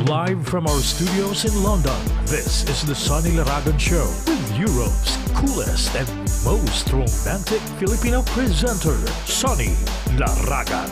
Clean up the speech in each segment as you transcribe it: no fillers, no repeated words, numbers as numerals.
Live from our studios in London, this is the Sonny Laragan Show with Europe's coolest and most romantic Filipino presenter, Sonny Laragan.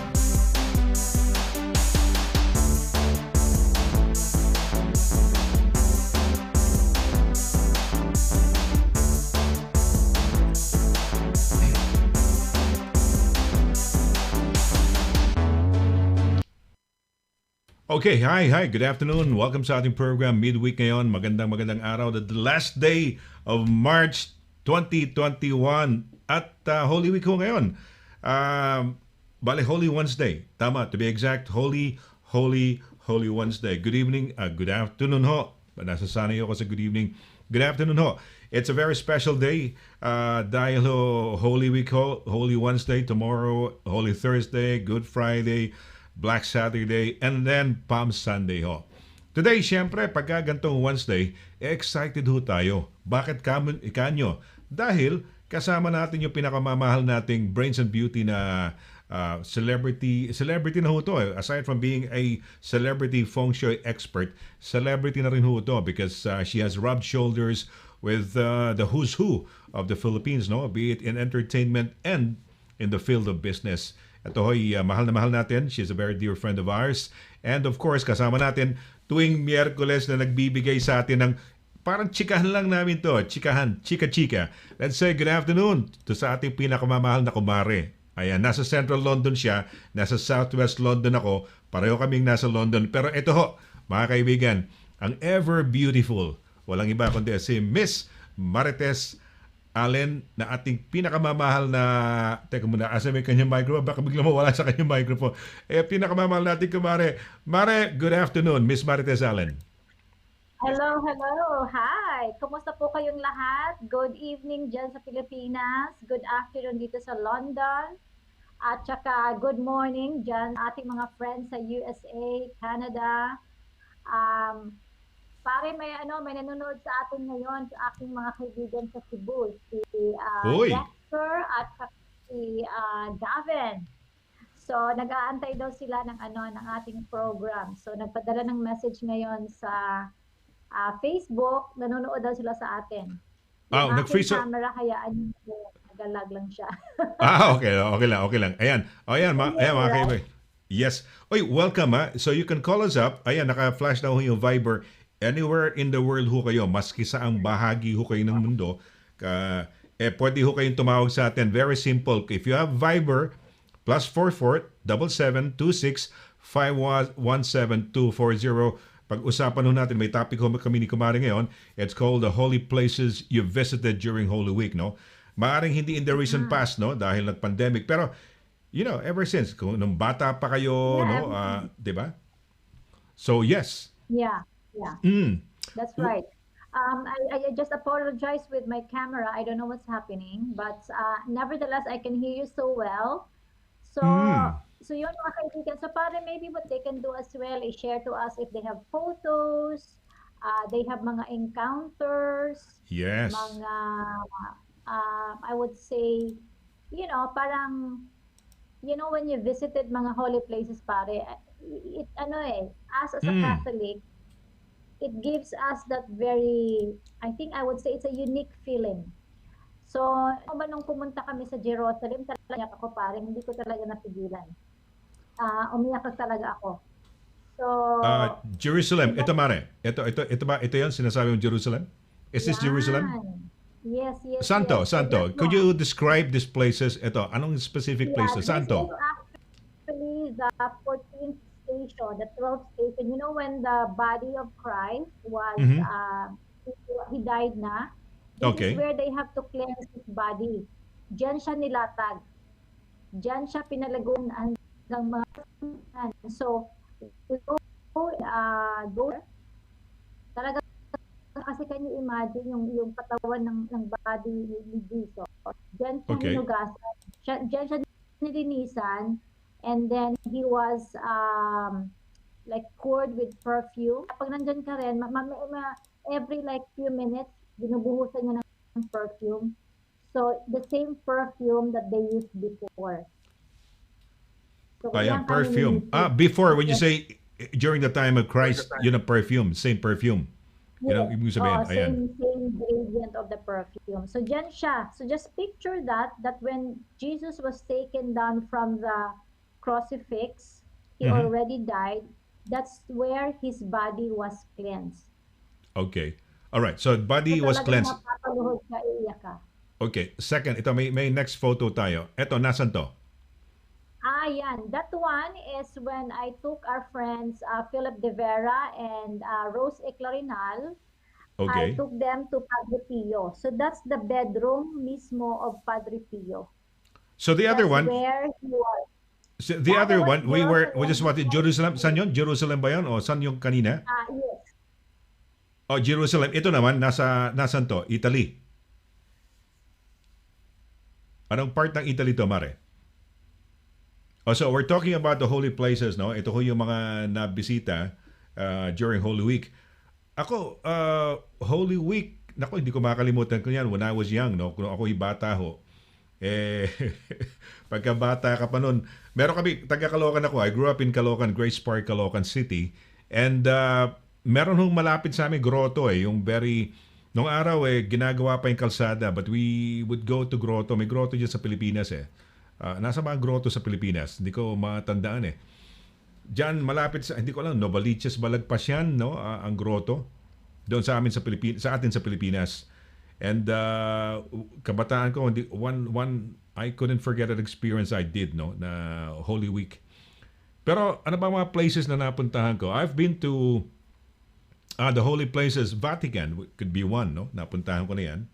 Okay, hi, good afternoon. Welcome sa ating program midweek ngayon. Magandang araw. The last day of March 2021 at Holy Week ho ngayon. Bale, Holy Wednesday. Tama, to be exact, Holy Wednesday. Good evening, good afternoon ho. Nasasanay ako sa good evening. Good afternoon ho. It's a very special day dahil ho, Holy Week ho, Holy Wednesday, tomorrow, Holy Thursday, Good Friday, Black Saturday, and then Palm Sunday ho. Today, syempre, pagka gantong Wednesday, excited ho tayo. Bakit kanyo? Dahil kasama natin yung pinakamamahal nating brains and beauty na celebrity na ho to. Aside from being a celebrity feng shui expert, celebrity na rin ho to because she has rubbed shoulders with the who's who of the Philippines, no? Be it in entertainment and in the field of business. Ito ho'y mahal na mahal natin. She's a very dear friend of ours. And of course, kasama natin tuwing Miyerkules na nagbibigay sa atin ng parang chikahan lang namin to. Chikahan, chika-chika. Let's say good afternoon to sa ating pinakamamahal na kumare. Ayan, nasa Central London siya, nasa Southwest London ako. Pareho kaming nasa London. Pero ito ho, mga kaibigan, ang ever beautiful, walang iba kundi si Miss Marites Allen na ating pinakamamahal na teka muna, asa may kanyang microphone, baka bigla mawala sa kanyang microphone. Pinakamamahal natin kumare. Mare, good afternoon, Miss Marites Allen. Hello. Hi. Kumusta po kayong lahat? Good evening dyan sa Pilipinas. Good afternoon dito sa London. At saka good morning dyan sa ating mga friends sa USA, Canada. Pare, may nanonood sa atin ngayon sa aking mga kaibigan sa Cebu, si Dexter at si Gavin. So, nag-aantay daw sila ng ating program. So, nagpadala ng message ngayon sa Facebook, nanonood daw sila sa atin. Yung aking camera, hayaan niyo, nagalag lang siya. Okay lang. Ayan, mga kaibigan. Yes. Oy, welcome ha. So, you can call us up. Ayan, naka-flash na ho yung Viber. Anywhere in the world ho kayo, maski sa ang bahagi ho kayo ng mundo, pwede ho kayong tumawag sa atin. Very simple. If you have Viber, +44 7726 517 Pag-usapan ho natin, may topic ho kami ni Kumari ngayon. It's called the holy places you visited during Holy Week, no? Maaring hindi in the recent past, no? Dahil nag-pandemic. Pero, ever since, kung nung bata pa kayo, no? Di ba? So, yes. Yeah. That's right. I just apologize with my camera. I don't know what's happening, but nevertheless, I can hear you so well. So yun mga kaibigan. So para maybe what they can do as well is share to us if they have photos, they have mga encounters, yes, mga I would say, parang when you visited mga holy places, pare, as a Catholic, it gives us that very, I think I would say it's a unique feeling. So, nung pumunta kami sa Jerusalem, talaga ako pare, hindi ko talaga napigilan. Umiyak talaga ako. So, Jerusalem, ito Mare. Ito yan, sinasabi mong Jerusalem? Is this Jerusalem? Yes. Santo. Could you describe these places? Ito, anong specific places? Santo. This is actually the 14th station, the 12th station. When the body of Christ was, he died na. This is where they have to cleanse his body. Diyan siya nilatag. Diyan siya pinalagoon hanggang mga. So, we go talaga kasi can you imagine yung katawan ng body ni Jesus. Diyan siya hinugasan. Diyan siya nilinisan. And then he was like poured with perfume. Pag nandyan ka rin, every like few minutes, binubuhusan niya ng perfume. So, the same perfume that they used before. So, perfume. Before, when you say during the time of Christ, yun ang perfume, same perfume. Yun ang Yes. ibig Oh, sabihin. Ayan. same gradient of the perfume. So dyan siya. So just picture that when Jesus was taken down from the crucifix, he Mhm. already died. That's where his body was cleansed. Okay. All right. So So body was talagang cleansed. mapapaluhod ka, iiyak ka. Okay. Second, ito may next photo tayo. Ito, nasan to? Yan. That one is when I took our friends, Philip De Vera and Rose Eclarinal. I Okay. took them to Padre Pio. So that's the bedroom mismo of Padre Pio. So the other That's one, where he was. the The other other one, one, we just Jerusalem. wanted Jerusalem. Saan yun? Jerusalem ba yun? O saan yung kanina? Yes. Oh, Jerusalem. Ito naman, nasan to? Italy. Anong part ng Italy to, Mare? Oh, so we're talking about the holy places, no? Ito ho yung mga nabisita during Holy Week. Ako, Holy Week, nako, hindi ko makalimutan ko yan when I was young, no? Kung ako'y bata ho. Eh, pagka bata ka pa nun, meron kami, taga Caloocan ako. I grew up in Caloocan, Grace Park, Caloocan City. And meron hong malapit sa amin grotto yung very, nung araw ginagawa pa yung kalsada, but we would go to grotto. May grotto dyan sa Pilipinas nasa mga grotto sa Pilipinas, hindi ko matandaan Diyan malapit sa, hindi ko alam, Novaliches Balagpas yan, no? Ang grotto doon sa amin sa atin sa Pilipinas. And kabataan ko, one I couldn't forget an experience I did, no, na Holy Week. Pero ano ba mga places na napuntahan ko? I've been to the holy places. Vatican could be one, no? Napuntahan ko na yan.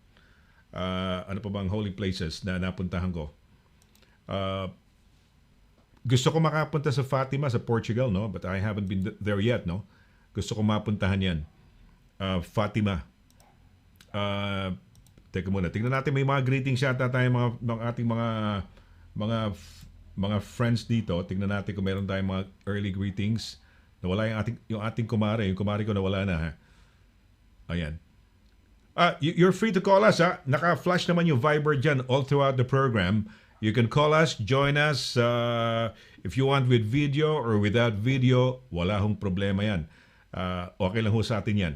Ano pa bang holy places na napuntahan ko? Gusto ko makapunta sa Fatima sa Portugal, no? But I haven't been there yet, no? Gusto ko mapuntahan yan. Fatima. Teka muna. Tingnan natin, may mga greetings yata tayo mga ating mga friends dito. Tingnan natin kung meron tayong mga early greetings. Nawala yung ating kumare. Yung kumare ko nawala na, ha? Ayan. You're free to call us, ha? Naka-flash naman yung Viber dyan all throughout the program. You can call us, join us. If you want with video or without video, wala hong problema yan. Okay lang ho sa atin yan.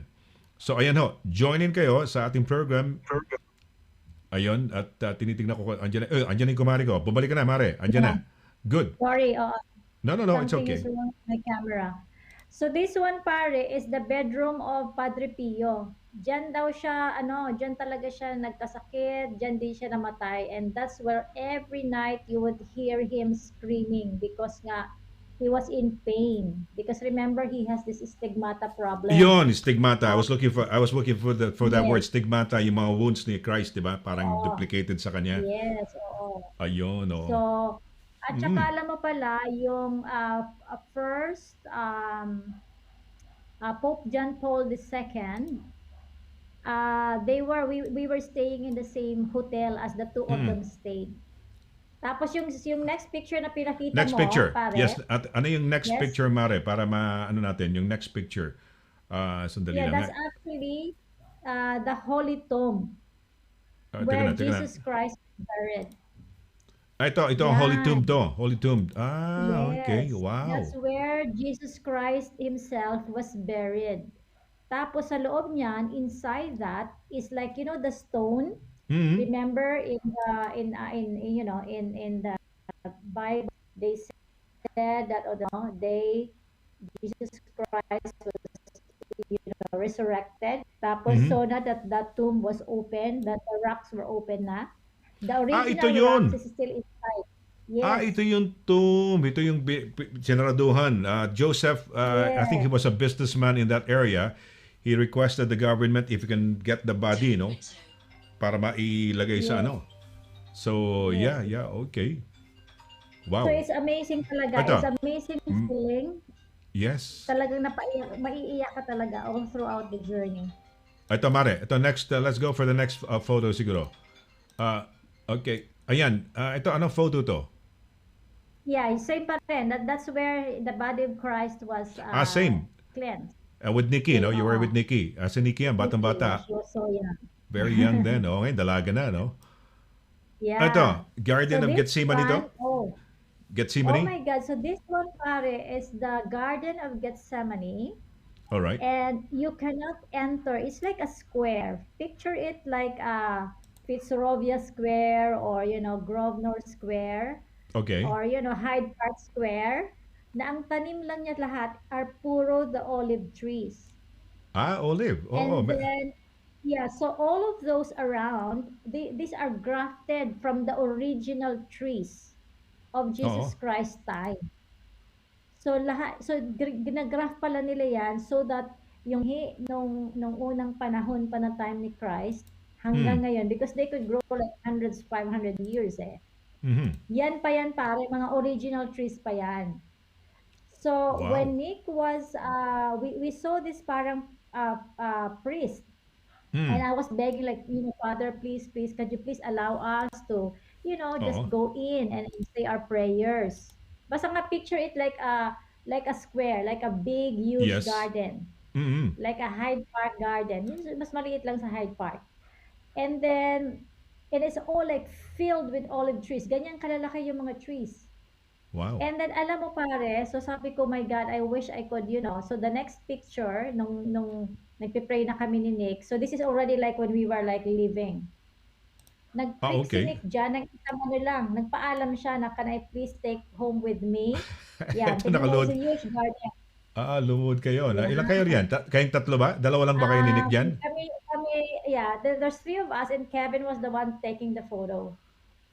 So ayan ho, join in kayo sa ating program. Ayun, at tinitingnan ko, andyan na yung kumari ko. Bumalik ka na, Mare. Andyan na. Good. Sorry, No, it's something okay. is wrong with my camera. So this one, pare, is the bedroom of Padre Pio. Diyan daw siya, diyan talaga siya nagkasakit, diyan din siya namatay. And that's where every night you would hear him screaming because nga, he was in pain. Because remember, he has this stigmata problem. Yun, stigmata. I was looking for that Yes. word, stigmata, yung mga wounds ni Christ, di ba? Parang duplicated sa kanya. Yes, oo. Ayun, oo. So, at saka alam mo pala, yung first Pope John Paul II, we were staying in the same hotel as the two of them stayed. Tapos yung next picture na pinakita Next mo, picture. pare. Yes, at ano yung next Yes. picture, Mare, para maano natin yung next picture. Sandali Yeah, lang. that's actually the Holy Tomb Tingnan where na. Jesus Christ was buried. Ito ang Holy Yan. Tomb to. Holy Tomb. Okay. Yes, Wow. that's where Jesus Christ himself was buried. Tapos sa loob niyan, inside that is like, the stone. Mhm. Remember in the Bible, they said that Jesus Christ was resurrected. Tapos so that tomb was open, that the rocks were open na. The ito original yun. rocks is still inside. Yes. Ito yung tomb. Ito yung sinaraduhan. Joseph, I think he was a businessman in that area. He requested the government if he can get the body, no? Para mailagay sa ano. So, yeah, okay. Wow. So it's amazing talaga. Ito. It's amazing feeling. Yes. Talagang maiiyak ka talaga all throughout the journey. Ito, Mare. Ito, next. Let's go for the next photo siguro. Okay. Ayan. Ito, anong photo to? Yeah, same pa rin. That's where the body of Christ was Same. cleansed. With Nikki, no? You were with Nikki. Si Nikki yan, batang-bata. She was so young. Very young then, no? Ngayon, dalaga na, no? Yeah. Ito, Guardian of this Gethsemane ito? one, Oh Gethsemane? my God. So this one, pare, is the Garden of Gethsemane. All right. And you cannot enter. It's like a square. Picture it like a Fitzrovia Square, or Grosvenor Square, Okay. or Hyde Park Square, na ang tanim lang niya lahat are puro the olive trees. Ah, olive. Oo. And then, yeah, so all of those around, these are grafted from the original trees of Oo. Jesus Christ's time. So lahat, so ginagraph pala nila 'yan so that yung nung unang panahon pa na time ni Christ Hmm. hanggang ngayon, because they could grow like hundreds, 500 years eh. Mm-hmm. Yan pa yan pare, mga original trees pa yan. So Wow. when Nick was, we saw this parang priest. And Hmm. I was begging, like, Father, please, please, could you please allow us to, just Oo. go in and say our prayers. Basta nga picture it like a square, like a big, huge Yes. garden, Mm-hmm. like a Hyde Park garden. Mas maliit lang sa Hyde Park. And then, it is all like filled with olive trees. Ganyan kalalaki yung mga trees. Wow. And then, alam mo pare, so sabi ko, my God, I wish I could, so the next picture, nung nagpe-pray na kami ni Nick, so this is already like when we were like living. Ah, Nag-prick si okay. Nick dyan, ng isang ano lang, nagpaalam siya na, can I please take home with me? Yeah, Ito tignan mo, it's nakaload. a huge garden. Ah, lumod kayo. Na, Yeah. ilan kayo riyan? Kayong tatlo ba? Dalawa lang ba kayo ni Nick dyan? Kami, yeah, there's three of us and Kevin was the one taking the photo.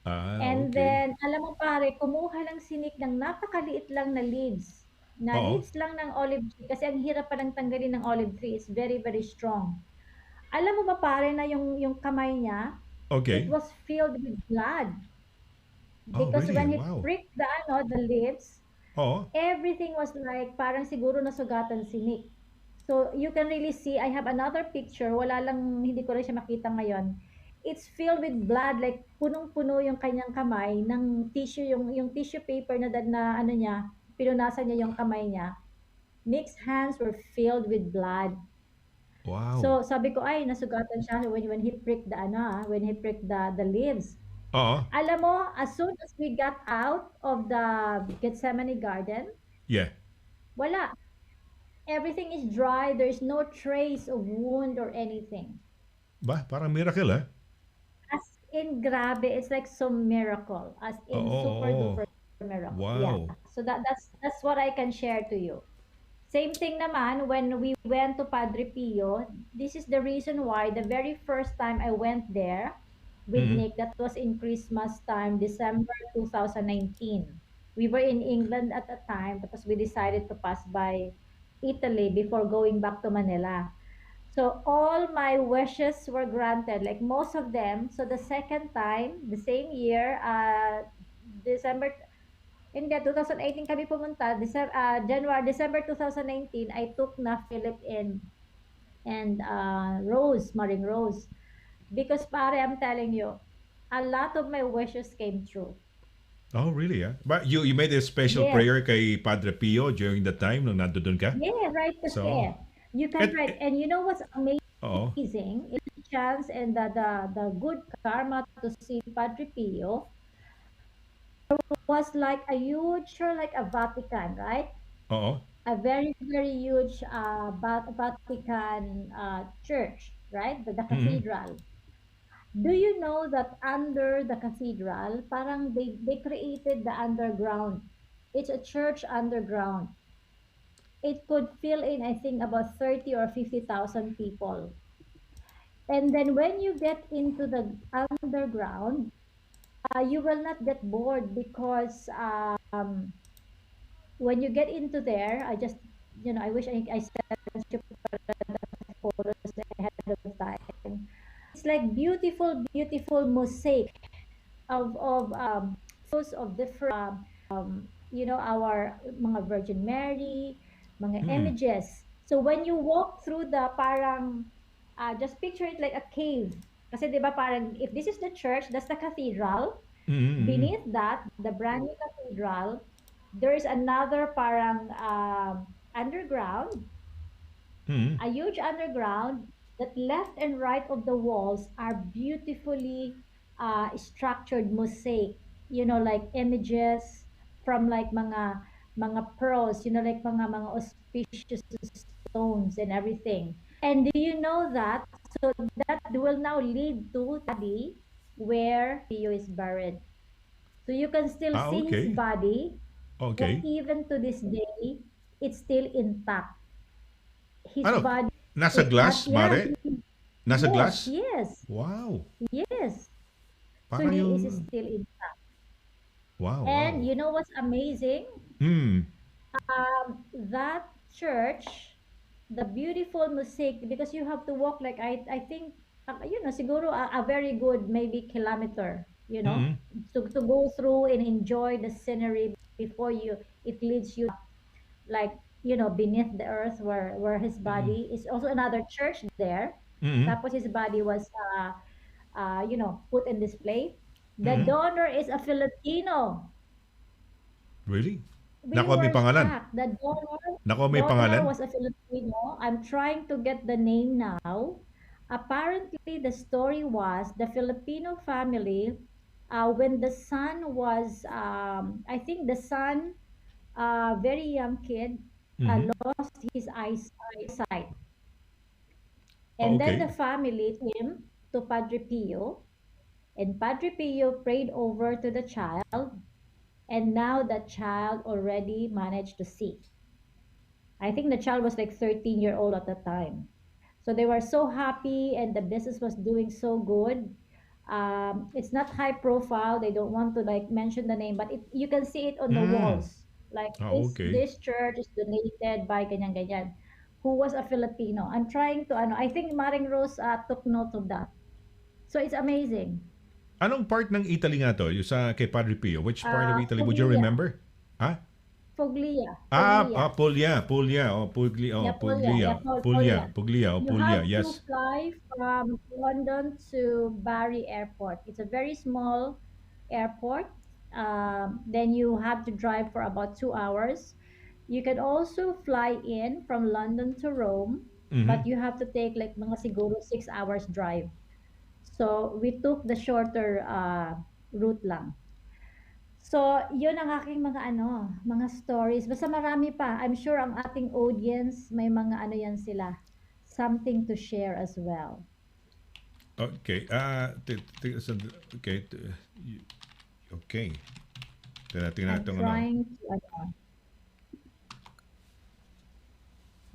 Ah, And okay. then, alam mo pare, kumuha lang si Nick ng napakaliit lang na leaves. Na Oo. leaves lang ng olive tree. Kasi ang hirap pa lang tanggalin ng olive tree. It's very, very strong. Alam mo ba pare na yung kamay niya, it Okay. was filled with blood. Oh, Because really? when he Wow. pricked the leaves, Oo. everything was like, parang siguro nasugatan si Nick. So, you can really see, I have another picture, wala lang, hindi ko rin siya makita ngayon. It's filled with blood, like punong-puno yung kanyang kamay ng tissue, yung tissue paper na ano niya, pinunasan niya yung kamay niya. Nick's hands were filled with blood. Wow. So, sabi ko, ay, nasugatan siya when he pricked when he pricked the leaves. Oo. Alam mo, as soon as we got out of the Gethsemane garden, Yeah. wala. Everything is dry. There's no trace of wound or anything. Ba, parang miracle ah. As in, grabe, it's like some miracle. As in, Oo, super oo. duper miracle. Yeah. Wow. So that's what I can share to you. Same thing naman when we went to Padre Pio. This is the reason why the very first time I went there with Mm-hmm. Nick, that was in Christmas time, December 2019. We were in England at the time, because we decided to pass by Italy before going back to Manila. So all my wishes were granted, like most of them. So the second time, the same year, December, hindi, 2018 kami pumunta, December 2019, I took na Philip and Rose, Maring Rose. Because pare, I'm telling you, a lot of my wishes came true. Oh, really ah? But you made a special Yes. prayer kay Padre Pio during the time nung nandoon ka? Yeah, right So, kasi. You can et, write. et, And you know what's oo. amazing? It's chance and the good karma to see Padre Pio was like a huge, sure, like a Vatican, right? Oo. A very, very huge Vatican church, right? The Mm-hmm. cathedral. Do you know that under the cathedral, parang they created the underground. It's a church underground. It could fill in, I think, about 30 or 50,000 people. And then when you get into the underground, you will not get bored, because when you get into there, I just, I wish I sent you photos ahead of time. It's like beautiful, beautiful mosaic of photos of different, our mga Virgin Mary, mga Mm-hmm. images. So when you walk through the parang, just picture it like a cave. Kasi 'di ba parang if this is the church, that's the cathedral. Mm-hmm. Beneath that, the brand new cathedral, there is another parang underground, Mm-hmm. a huge underground, that left and right of the walls are beautifully structured mosaic, like images, from like mga pearls, like mga auspicious stones and everything. And do you know that? So that will now lead to body where Pio is buried. So you can still Ah, see his okay. body, and Okay. even to this day, it's still intact. His Ano? body Nasa is not, glass, yeah, Mare? Nasa yes, glass? yes, Wow. yes. So Parang he is yung... still intact. Wow, And wow. you know what's amazing? Hmm. That church, the beautiful mosaic, because you have to walk like I think, siguro a very good maybe kilometer, Mm-mm. to go through and enjoy the scenery before it leads you like beneath the earth where his Mm-mm. body is. Also another church there. Mm-mm. Tapos his body was put in display. The Mm-mm. donor is a Filipino. Really? We Nako, may were pangalan. shocked. The Nako, may donor pangalan. was a Filipino. I'm trying to get the name now. Apparently, the story was the Filipino family, when the son was, I think the son, very young kid, Mm-hmm. lost his eyesight. And then the Okay. family took him to Padre Pio, and Padre Pio prayed over to the child, and now the child already managed to see. I think the child was like 13-year-old at the time. So they were so happy and the business was doing so good. It's not high profile. They don't want to like mention the name, but you can see it on the Mm. walls. Like Ah, this okay. this church is donated by ganyan ganyan, who was a Filipino. I'm trying to I think Maring Rose took note of that. So it's amazing. Anong part ng Italy nga to? Yung sa kay Padre Pio? Which part of Italy? Would you Foglia, remember? Ha? Foglia, Ah, Foglia. Puglia, Puglia, oh, Puglia, oh, Yeah, Polya. Yeah, Puglia, Puglia, Polya. Puglia, oh, You Puglia, have to yes. fly from London to Bari Airport. It's a very small airport. Then you have to drive for about 2 hours. You can also fly in from London to Rome, Mm-hmm. but you have to take like mga siguro 6 hours drive. So we took the shorter route lang. So, yun ang aking mga stories. Basta marami pa. I'm sure ang ating audience, may mga yan sila. Something to share as well. Okay. Okay. Okay. Tingnan I'm natin ano. trying to,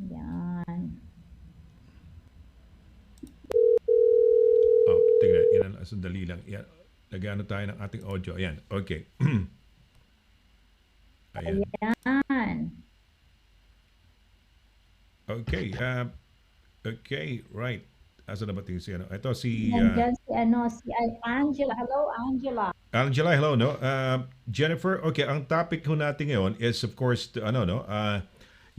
yan. Oh, tingnan. Ilan, sandali lang. Yan. Nag-ano tayo ng ating audio. Ayan. Okay. Ayan. Ayan. Okay. Okay. Right. Asa na ba tingin si ano? Ito si Nandyan si Angela. Hello, Angela. Angela. Hello, no? Jennifer. Okay. Ang topic ho natin ngayon is of course,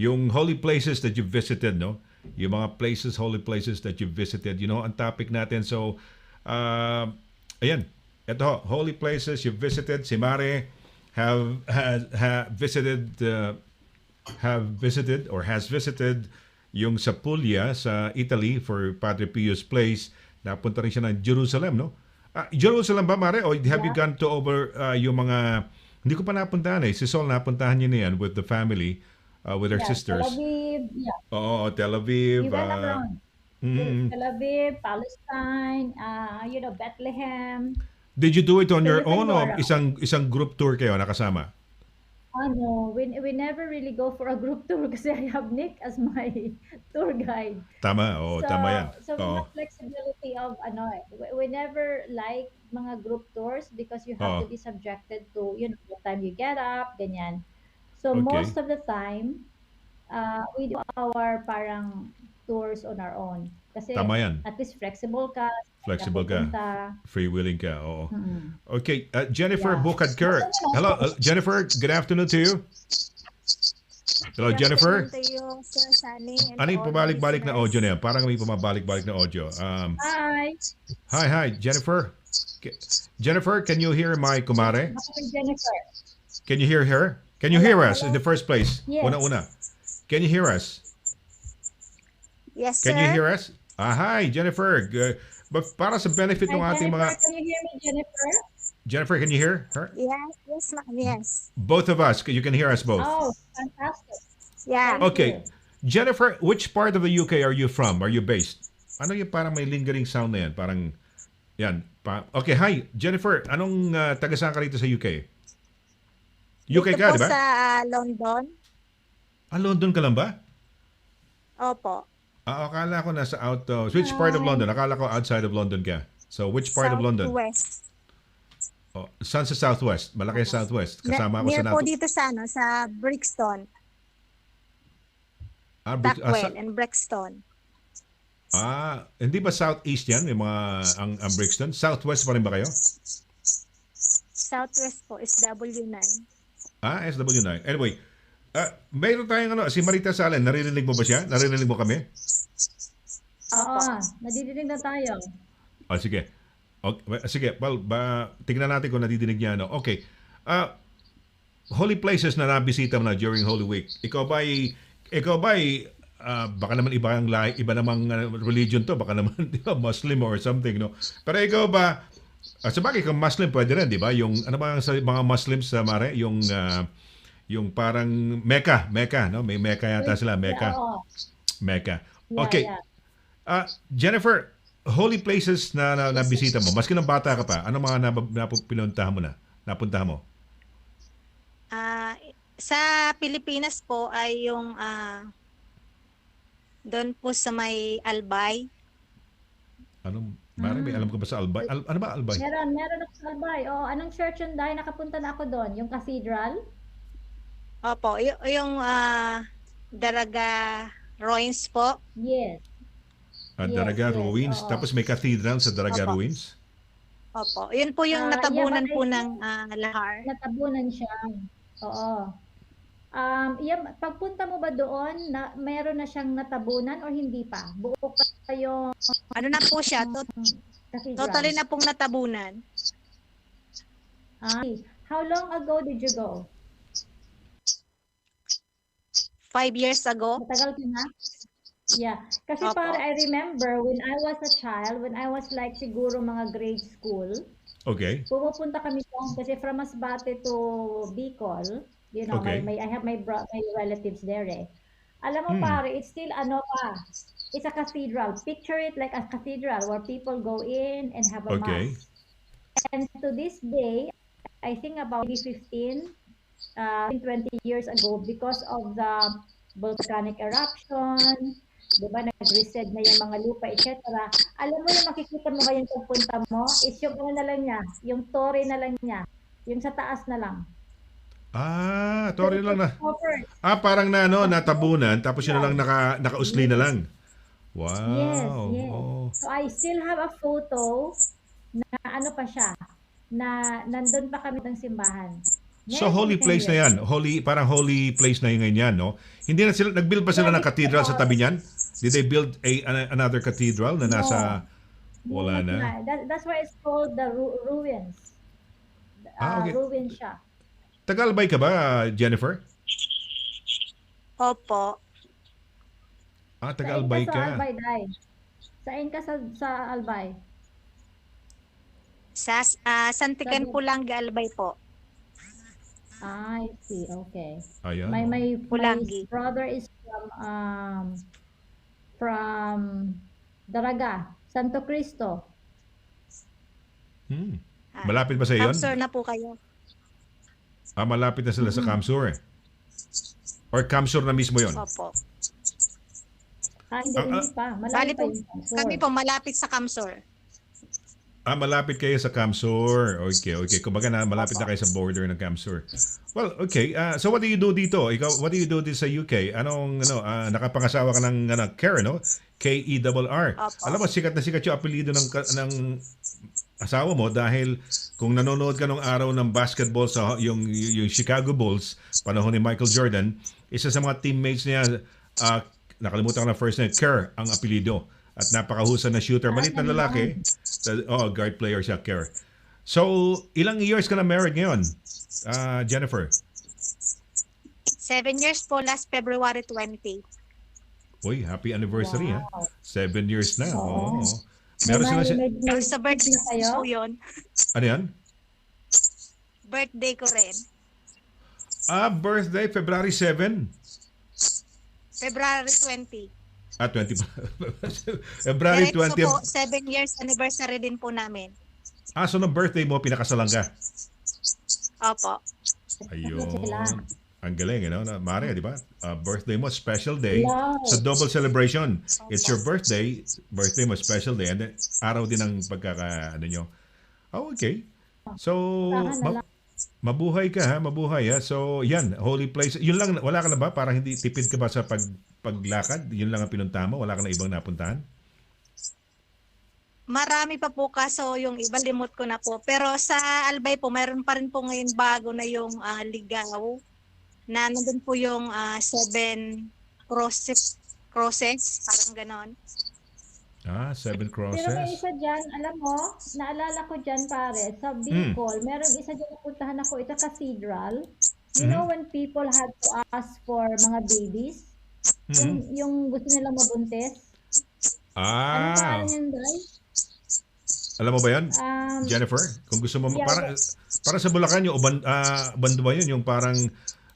yung holy places that you visited, no? Yung mga places, holy places that you visited. Ang topic natin. So, ayan. Ito, holy places you visited. Si Mare have visited or has visited yung sa Puglia sa Italy for Padre Pio's place. Napunta rin siya ng Jerusalem, no? Jerusalem ba, Mare? Or have you Yeah. gone to over yung mga... Hindi ko pa napuntahan eh. Si Sol napuntahan niya na yan with the family, with her Yeah, Tel sisters. Aviv. Yeah, Oo, Tel we Aviv. went around. Mm. Tel Aviv, Palestine, Bethlehem. Did you do it on So your you can own go o around. isang group tour kayo nakasama? We never really go for a group tour kasi I have Nick as my tour guide. Tama, oo, So, tama yan. so we Oo, have flexibility of we never like mga group tours because you have oo. to be subjected to, the time you get up, ganyan. So Okay, most of the time, we do our parang tours on our own. Kasi tama yan. at least flexible ka, saan ka Flexible ka. pupunta. Free willing ka, oo. Mm. Okay, Jennifer Yeah. Bukadker. Basta Hello, Jennifer. Good afternoon to you. Hello, Good Jennifer. afternoon to you, Sir Sunny, and Ano to yung all the pabalik-balik na audio listeners. na yan? Parang may pumabalik-balik na audio. Hi! Hi, Jennifer. Jennifer, can you hear my kumare? Hi, Jennifer. Can you hear her? Can you hear us in the first place? Yes. Una-una. Can you hear us? Yes, Can you sir. hear us? Hi, Jennifer. But para sa benefit Hi, ng ating Jennifer. mga... Can you hear me, Jennifer? Jennifer, can you hear her? Yes, ma'am. Yes. Both of us, you can hear us both. Oh, fantastic. Yeah. Thank Okay. you. Jennifer, which part of the UK are you from? Are you based? Ano yung parang may lingering sound na yan? Parang, yan. Okay, hi. Jennifer, anong taga saan ka rito sa UK? UK Dito ka, po di ba? sa London. London ka lang ba? Opo. Akala ko nasa which part of London? Akala ko outside of London ka. So, which part of London? Southwest. Saan sa Southwest? Malaki sa Southwest. Kasama ako Near sa po dito sa Brixton. Blackwell and Brixton. Hindi ba Southeast yan? Yung mga, ang Brixton? Southwest pa rin ba kayo? Southwest po is W9. SW9. Anyway, mayroon tayong si Marites Allen. Naririnig mo ba siya? Naririnig mo kami? Oo, nadidinig na tayo. Sige. Okay, sige, well, tingnan natin kung nadidinig niya. Okay. Holy places na nabisita mo na during Holy Week. Ikaw ba baka naman iba namang religion to, baka naman di ba, Muslim or something, no? Pero ikaw ba, sabagay kung Muslim pwede rin, di ba? Yung ano ba sa mga Muslims sa Mare, yung parang Mecca, no? May Mecca yata sila, Mecca. Okay. Jennifer, holy places na nabisita mo, maski ng bata ka pa, ano mga napuntahan mo? Sa Pilipinas po ay yung doon po sa may Albay. Mare, may alam ko ba sa Albay? Ano ba Albay? Meron ako sa Albay. Anong church yun dahil nakapunta na ako doon? Yung cathedral? Opo, yung Daraga Ruins po. Yes. Daraga Ruins. Tapos may cathedral sa Daraga Ruins. Opo. Yun po yung natabunan po ng lahar. Natabunan siya. Oo. Pagpunta mo ba doon, meron na siyang natabunan o hindi pa? Buo pa yung Ano na po siya? Totally na pong natabunan. How long ago did you go? 5 years ago. Matagal ka na? Yeah. Kasi Opo. I remember when I was a child, when I was like siguro mga grade school, Okay. pumupunta kami doon kasi from Masbate to Bicol, you know, Okay. I have my relatives there eh. Alam mo pare, it's still it's a cathedral. Picture it like a cathedral where people go in and have a Okay. mass. And to this day, I think about maybe 15, 20 years ago, because of the volcanic eruption, di ba, nag-reset na yung mga lupa, etc. Alam mo yung makikita mo ngayon pagpunta mo, is yung ano na lang niya, yung tore na lang niya, yung sa taas na lang. Sorry lang na. Covered. Parang natabunan, tapos yun na lang nakausli na lang. Wow. Yes. So I still have a photo na ano pa siya, na nandun pa kami ng simbahan. So holy place na yan. Parang holy place na yun ngayon yan, no? Hindi na sila, nag-build pa sila ng cathedral sa tabi niyan? Did they build another cathedral na nasa, wala na? That's why it's called the ruins. Okay. Ruin siya. Taga-Albay ka ba, Jennifer? Opo. Taga-Albay Sa ka. Albay, Day. Saan ka sa Albay? Sa Santigan po lang Albay po. I see. Okay. Ayan. My Pulangi. brother is from Daraga, Santo Cristo. Malapit ba sa iyon? Camsor na po kayo. Malapit na sila sa Camsur. Or Camsur na mismo yon? Opo. Hindi pa. Malapit pa yung Camsor. Kami po malapit sa Camsor. Malapit kayo sa Camsur. Okay. Kumbaga malapit na kayo sa border ng Camsur. Well, okay. So what do you do dito? What do you do dito sa UK? Nakapangasawa ka ng Kerr, no? K-E-R-R. Alam mo, sikat na sikat yung apelido ng asawa mo dahil kung nanonood ka nung araw ng basketball sa yung Chicago Bulls, panahon ni Michael Jordan, isa sa mga teammates niya, nakalimutan ko na first name, Kerr ang apelido. At napakahusay na shooter. Malit na lalaki. Guard player siya, Kerr. So, ilang years ka na married ngayon, Jennifer? 7 years po, last February 20. Uy, happy anniversary, Wow. ha? 7 years na. Oo. Oo. Meron sila siya. Sa birthday po yun. Ano yan? birthday ko rin. Birthday, February 7. February 20. 20 pa. February Diretso 20. po, 7 years anniversary din po namin. So ng birthday mo, pinakasalan ka. Opo. Ayun. Ang galing, Mare, di ba? Birthday mo, special day. Wow. Sa double celebration. It's your Opo. birthday mo, special day. And then, araw din ang nyo. Okay. So, Saka na lang. mabuhay ka ha, mabuhay ha. So, yan, holy place. Yun lang, wala ka na ba? Parang hindi tipid ka ba sa paglakad? Yun lang ang pinunta mo? Wala ka na ibang napuntahan? Marami pa po kaso yung iba limot ko na po. Pero sa Albay po, mayroon pa rin po ngayon bago na yung Ligaw. Na nandun po yung 7 crosses, parang ganon. 7 Pero may crosses. isa dyan, alam mo, naalala ko dyan pare, sa Bicol, meron isa dyan napuntahan ako, ito cathedral. You know when people had to ask for mga babies? Yung gusto nilang mabuntis? Anong pangalan yun, Day? Alam mo ba yan? Jennifer, kung gusto mo, yeah, para sa Bulacan, yung bando ba yun? Yung parang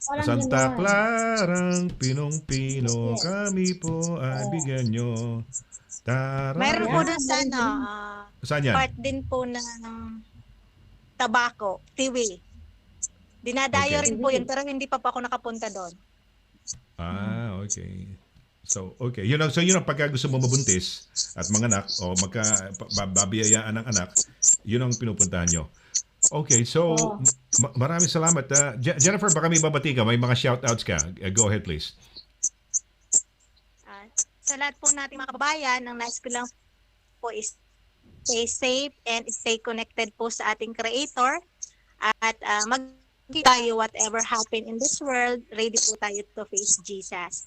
Santa ganon. Clarang Pinong-Pino, Yes. kami po ay bigyan nyo. Mayroon po Yeah. dun sa Saan yan? part din po ng Tabaco, Tiwi. Dinadayo Okay. rin po yun pero hindi pa ako nakapunta doon. Okay. So, okay. Yun ang pagka gusto mo mabuntis at manganak o babiyayaan ng anak, yun ang pinupuntahan nyo. Okay, so maraming salamat. Jennifer, baka may babati ka, may mga shoutouts ka. Go ahead, please. Sa lahat po nating mga kababayan, ang nais ko lang po is stay safe and stay connected po sa ating Creator at tayo whatever happen in this world, ready po tayo to face Jesus.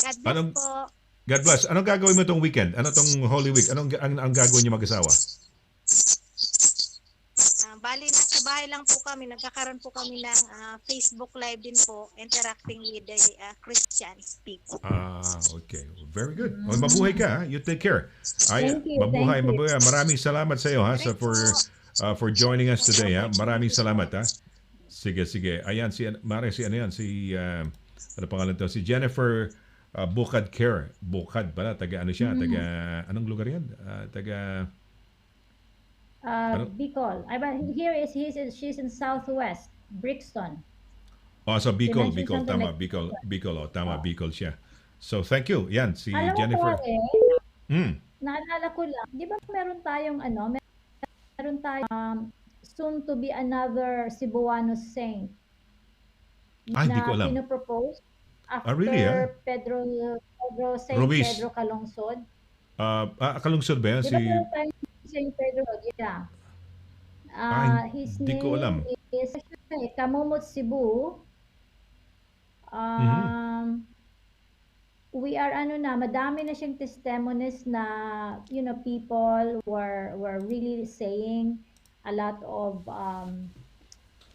God bless po. God bless. Anong gagawin mo tong weekend? Ano tong Holy Week? Anong ang gagawin niyo mag-asawa? Bali, nasa bahay lang po kami. Nagkakaroon po kami ng Facebook Live din po, interacting with the Christians people. Okay. Very good. Mabuhay ka, ha? You take care. Thank you, Mabuhay, thank you. mabuhay. Maraming salamat sa iyo, ha, for joining us today, ha. Maraming salamat, ha. Sige. Ayan, ano pangalan to? Si Jennifer Bukad Care. Bukad pala, taga ano siya? Taga, anong lugar yan? Taga... Bicol. She's in Southwest, Brixton. So Bicol, mentioned something tama, like- Bicol, Bicol siya. So thank you. Yan, si Alam mo Jennifer. pare, naalala ko lang, di ba meron tayong soon to be another Cebuano saint Hindi ko alam. pinopropose after Really, Pedro Saint Ruiz. Pedro Calungsod. Kalungsod ba yan? Di ba meron tayong Saint Pedro? Yeah. His hindi ko alam. name is Kamumot Cebu. We are madami na siyang testimonies na people were really saying a lot of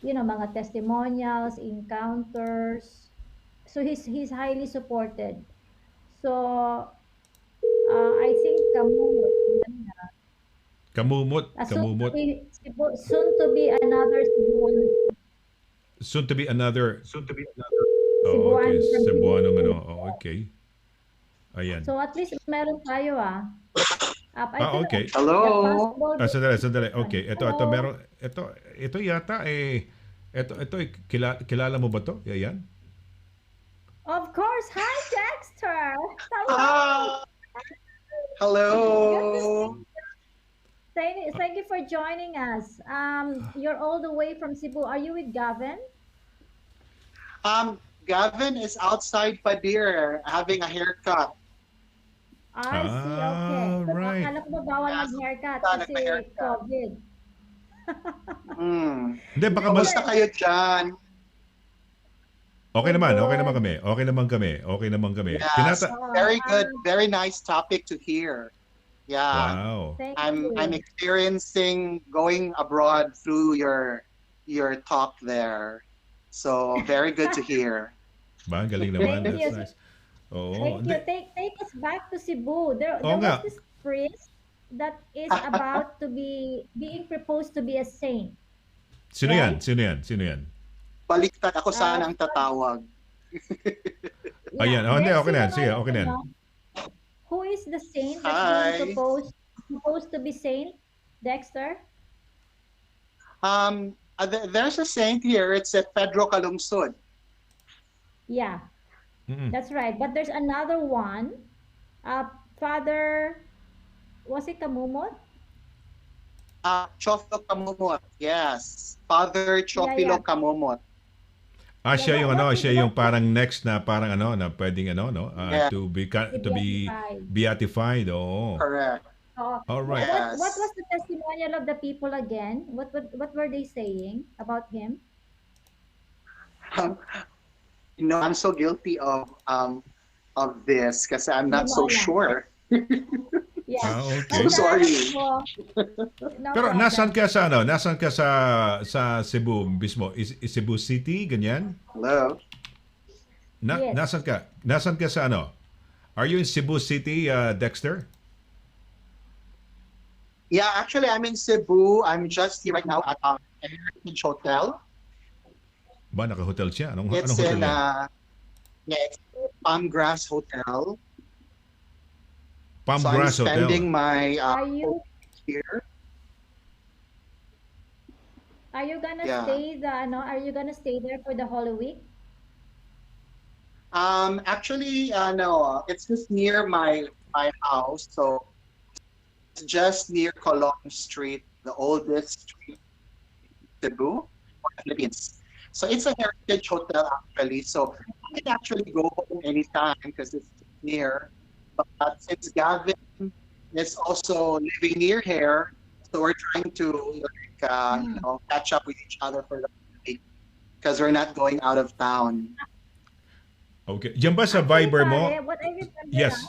mga testimonials, encounters. So he's highly supported. So I think Kamumot. soon to be another Cebuano. Soon to be another. Cebuano Okay. from Cebuano Cebu. Okay. Ayan. So at least meron tayo I don't okay. know, Hello. possible- Sandali. Okay. Ito Hello. meron ito yata ito kilala mo ba to? Yan. Of course. Hi, Dexter. Hello. Hello. Thank you for joining us. You're all the way from Cebu. Are you with Gavin? Gavin is outside Padir having a haircut. I see. Okay. So, right. akala ko ba bawal mag-haircut Sana kasi nagpa-haircut. COVID. Hindi, baka Kamusta kayo dyan? Okay naman kami. Yes. Very good. Very nice topic to hear. Yeah. Wow. Thank I'm you. experiencing going abroad through your talk there. So very good to hear. Ba, galing naman. Thank you. That's nice. Oo. Thank you. Take us back to Cebu. There Oo nga. was this priest that is about to be being proposed to be a saint. Sino yan? Right? Sino yan? Sino yan? Baliktad ako Uh, sana ang tatawag. yeah, Ayan. Oh, hindi. Okay Dexter, na yan. Sige, okay na yan. who is the saint that's being Hi. supposed to be saint, Dexter? There's a saint here. It's a Pedro Calungsod. Yeah, Mm-mm. that's right. But there's another one. Father, was it Kamumot? Chofilo Kamumot. Yes. Father Yeah, Chofilo yeah. Kamumot. Yeah, Siya yung what siya is yung parang next na parang na pwedeng no, Yeah. to be the to be beatified? beatified. Oo. Correct. All right. What Yes. was the testimonial of the people again? What were they saying about him? Um, I'm so guilty of this kasi I'm not so Hindi mo alam. sure. Yeah. Okay. So sorry. No Pero problem. nasaan ka sa Nasaan ka sa Cebu mismo? Is Cebu City ganyan? Hello. Yes. Nasaan ka? Nasaan ka sa Are you in Cebu City, Dexter? Yeah, actually, I'm in Cebu. I'm just here right now at Heritage Hotel. Ba naka-hotel siya? Anong It's hotel in yan? it's Palm Grass Hotel. Palm So Grass I'm Hotel. spending my Are you here. gonna Yeah. stay are you gonna stay there for the Holy Week? Actually, no. It's just near my house, so it's just near Colon Street, the oldest street in Cebu, or Philippines. So it's a heritage hotel actually. So I can actually go home anytime because it's near. But since Gavin is also living near here, so we're trying to catch up with each other for the week because we're not going out of town. Okay. Diyan ba sa Viber mo? Pare, what I remember, Yes.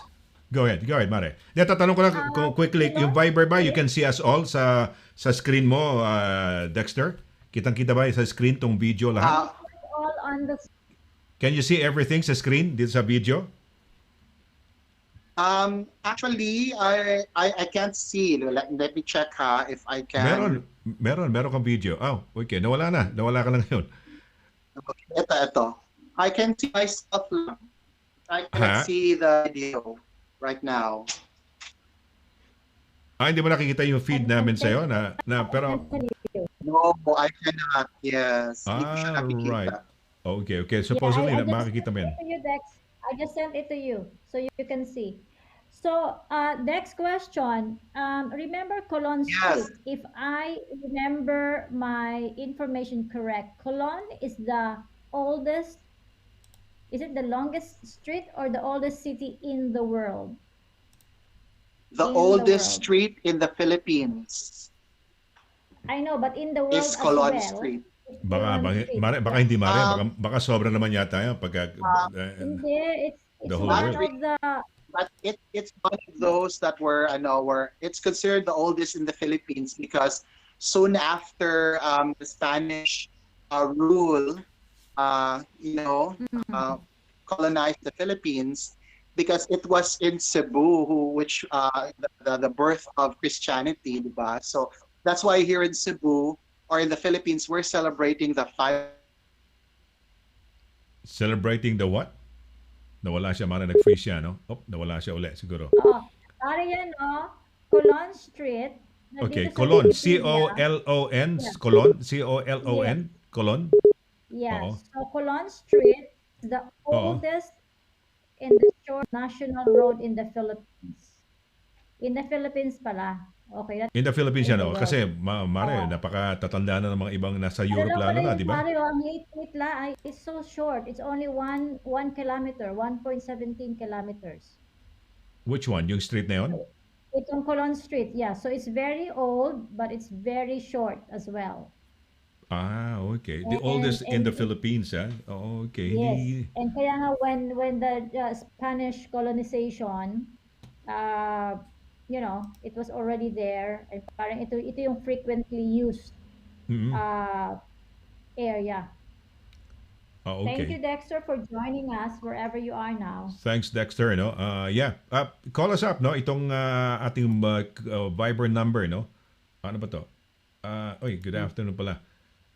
Go ahead, Mare. Tatanong ko lang kung quickly, yung Viber ba, you can see us all sa screen mo, Dexter? Kitang-kita ba sa screen tong video lahat? all on the Can you see everything sa screen dito sa video? Actually, I can't see. Let me check if I can. Meron kang video. Oh, okay. Nawala ka na ngayon. Ito. I can see myself lang. I cannot see the video right now. Hindi mo nakikita yung feed namin sa'yo pero No, I cannot. Yes. Hindi ko siya nakikita. right. Okay. Supposedly I just makikita mo yan. sent it to you, Dex. I just sent it to you so you can see. So, next question. Remember Colon Yes. Street? If I remember my information correct, Colon is the oldest. Is it the longest street or the oldest city in the world? The In the oldest world. street in the Philippines I know, but in the world is as Colon well. Street. it's Baka Colon Street. baka hindi baka sobra naman yata yan pagka Hindi, it's The whole one world. of the But it's one of those that were it's considered the oldest in the Philippines because soon after the Spanish rule, colonized the Philippines, because it was in Cebu which the birth of Christianity, diba? So that's why here in Cebu or in the Philippines we're celebrating the celebrating the what? Nawala siya, Mara, nag-freeze siya, no? Nawala siya ulit siguro. Para yan, Colon Street. Okay, nandito sa Colon, Wikipedia. C-O-L-O-N, Yeah. Colon, C-O-L-O-N, Colon. Yes. Oo. So Colon Street is the Oo. oldest and the short national road in the Philippines. In the Philippines pala. Okay, that's In the Philippines yan, In the world. kasi Mare, Oo. napakatatanda na ng mga ibang nasa Europe lalo na, di ba? Mario, ang liit la, it's so short. It's only 1 kilometer, 1.17 kilometers. Which one? Yung street na yun? It's on Colon Street, yeah. So it's very old, but it's very short as well. Okay. The And- oldest in the and- Philippines, ha? Okay. Yes. Hindi, And kaya nga when the Spanish colonization, it was already there. And parang ito yung frequently used Mhm. area. Thank you, Okay. Dexter, for joining us wherever you are now. Thanks, Dexter, no? Yeah. Call us up, no? Itong ating Viber number, no? Ano ba to? Good afternoon pala.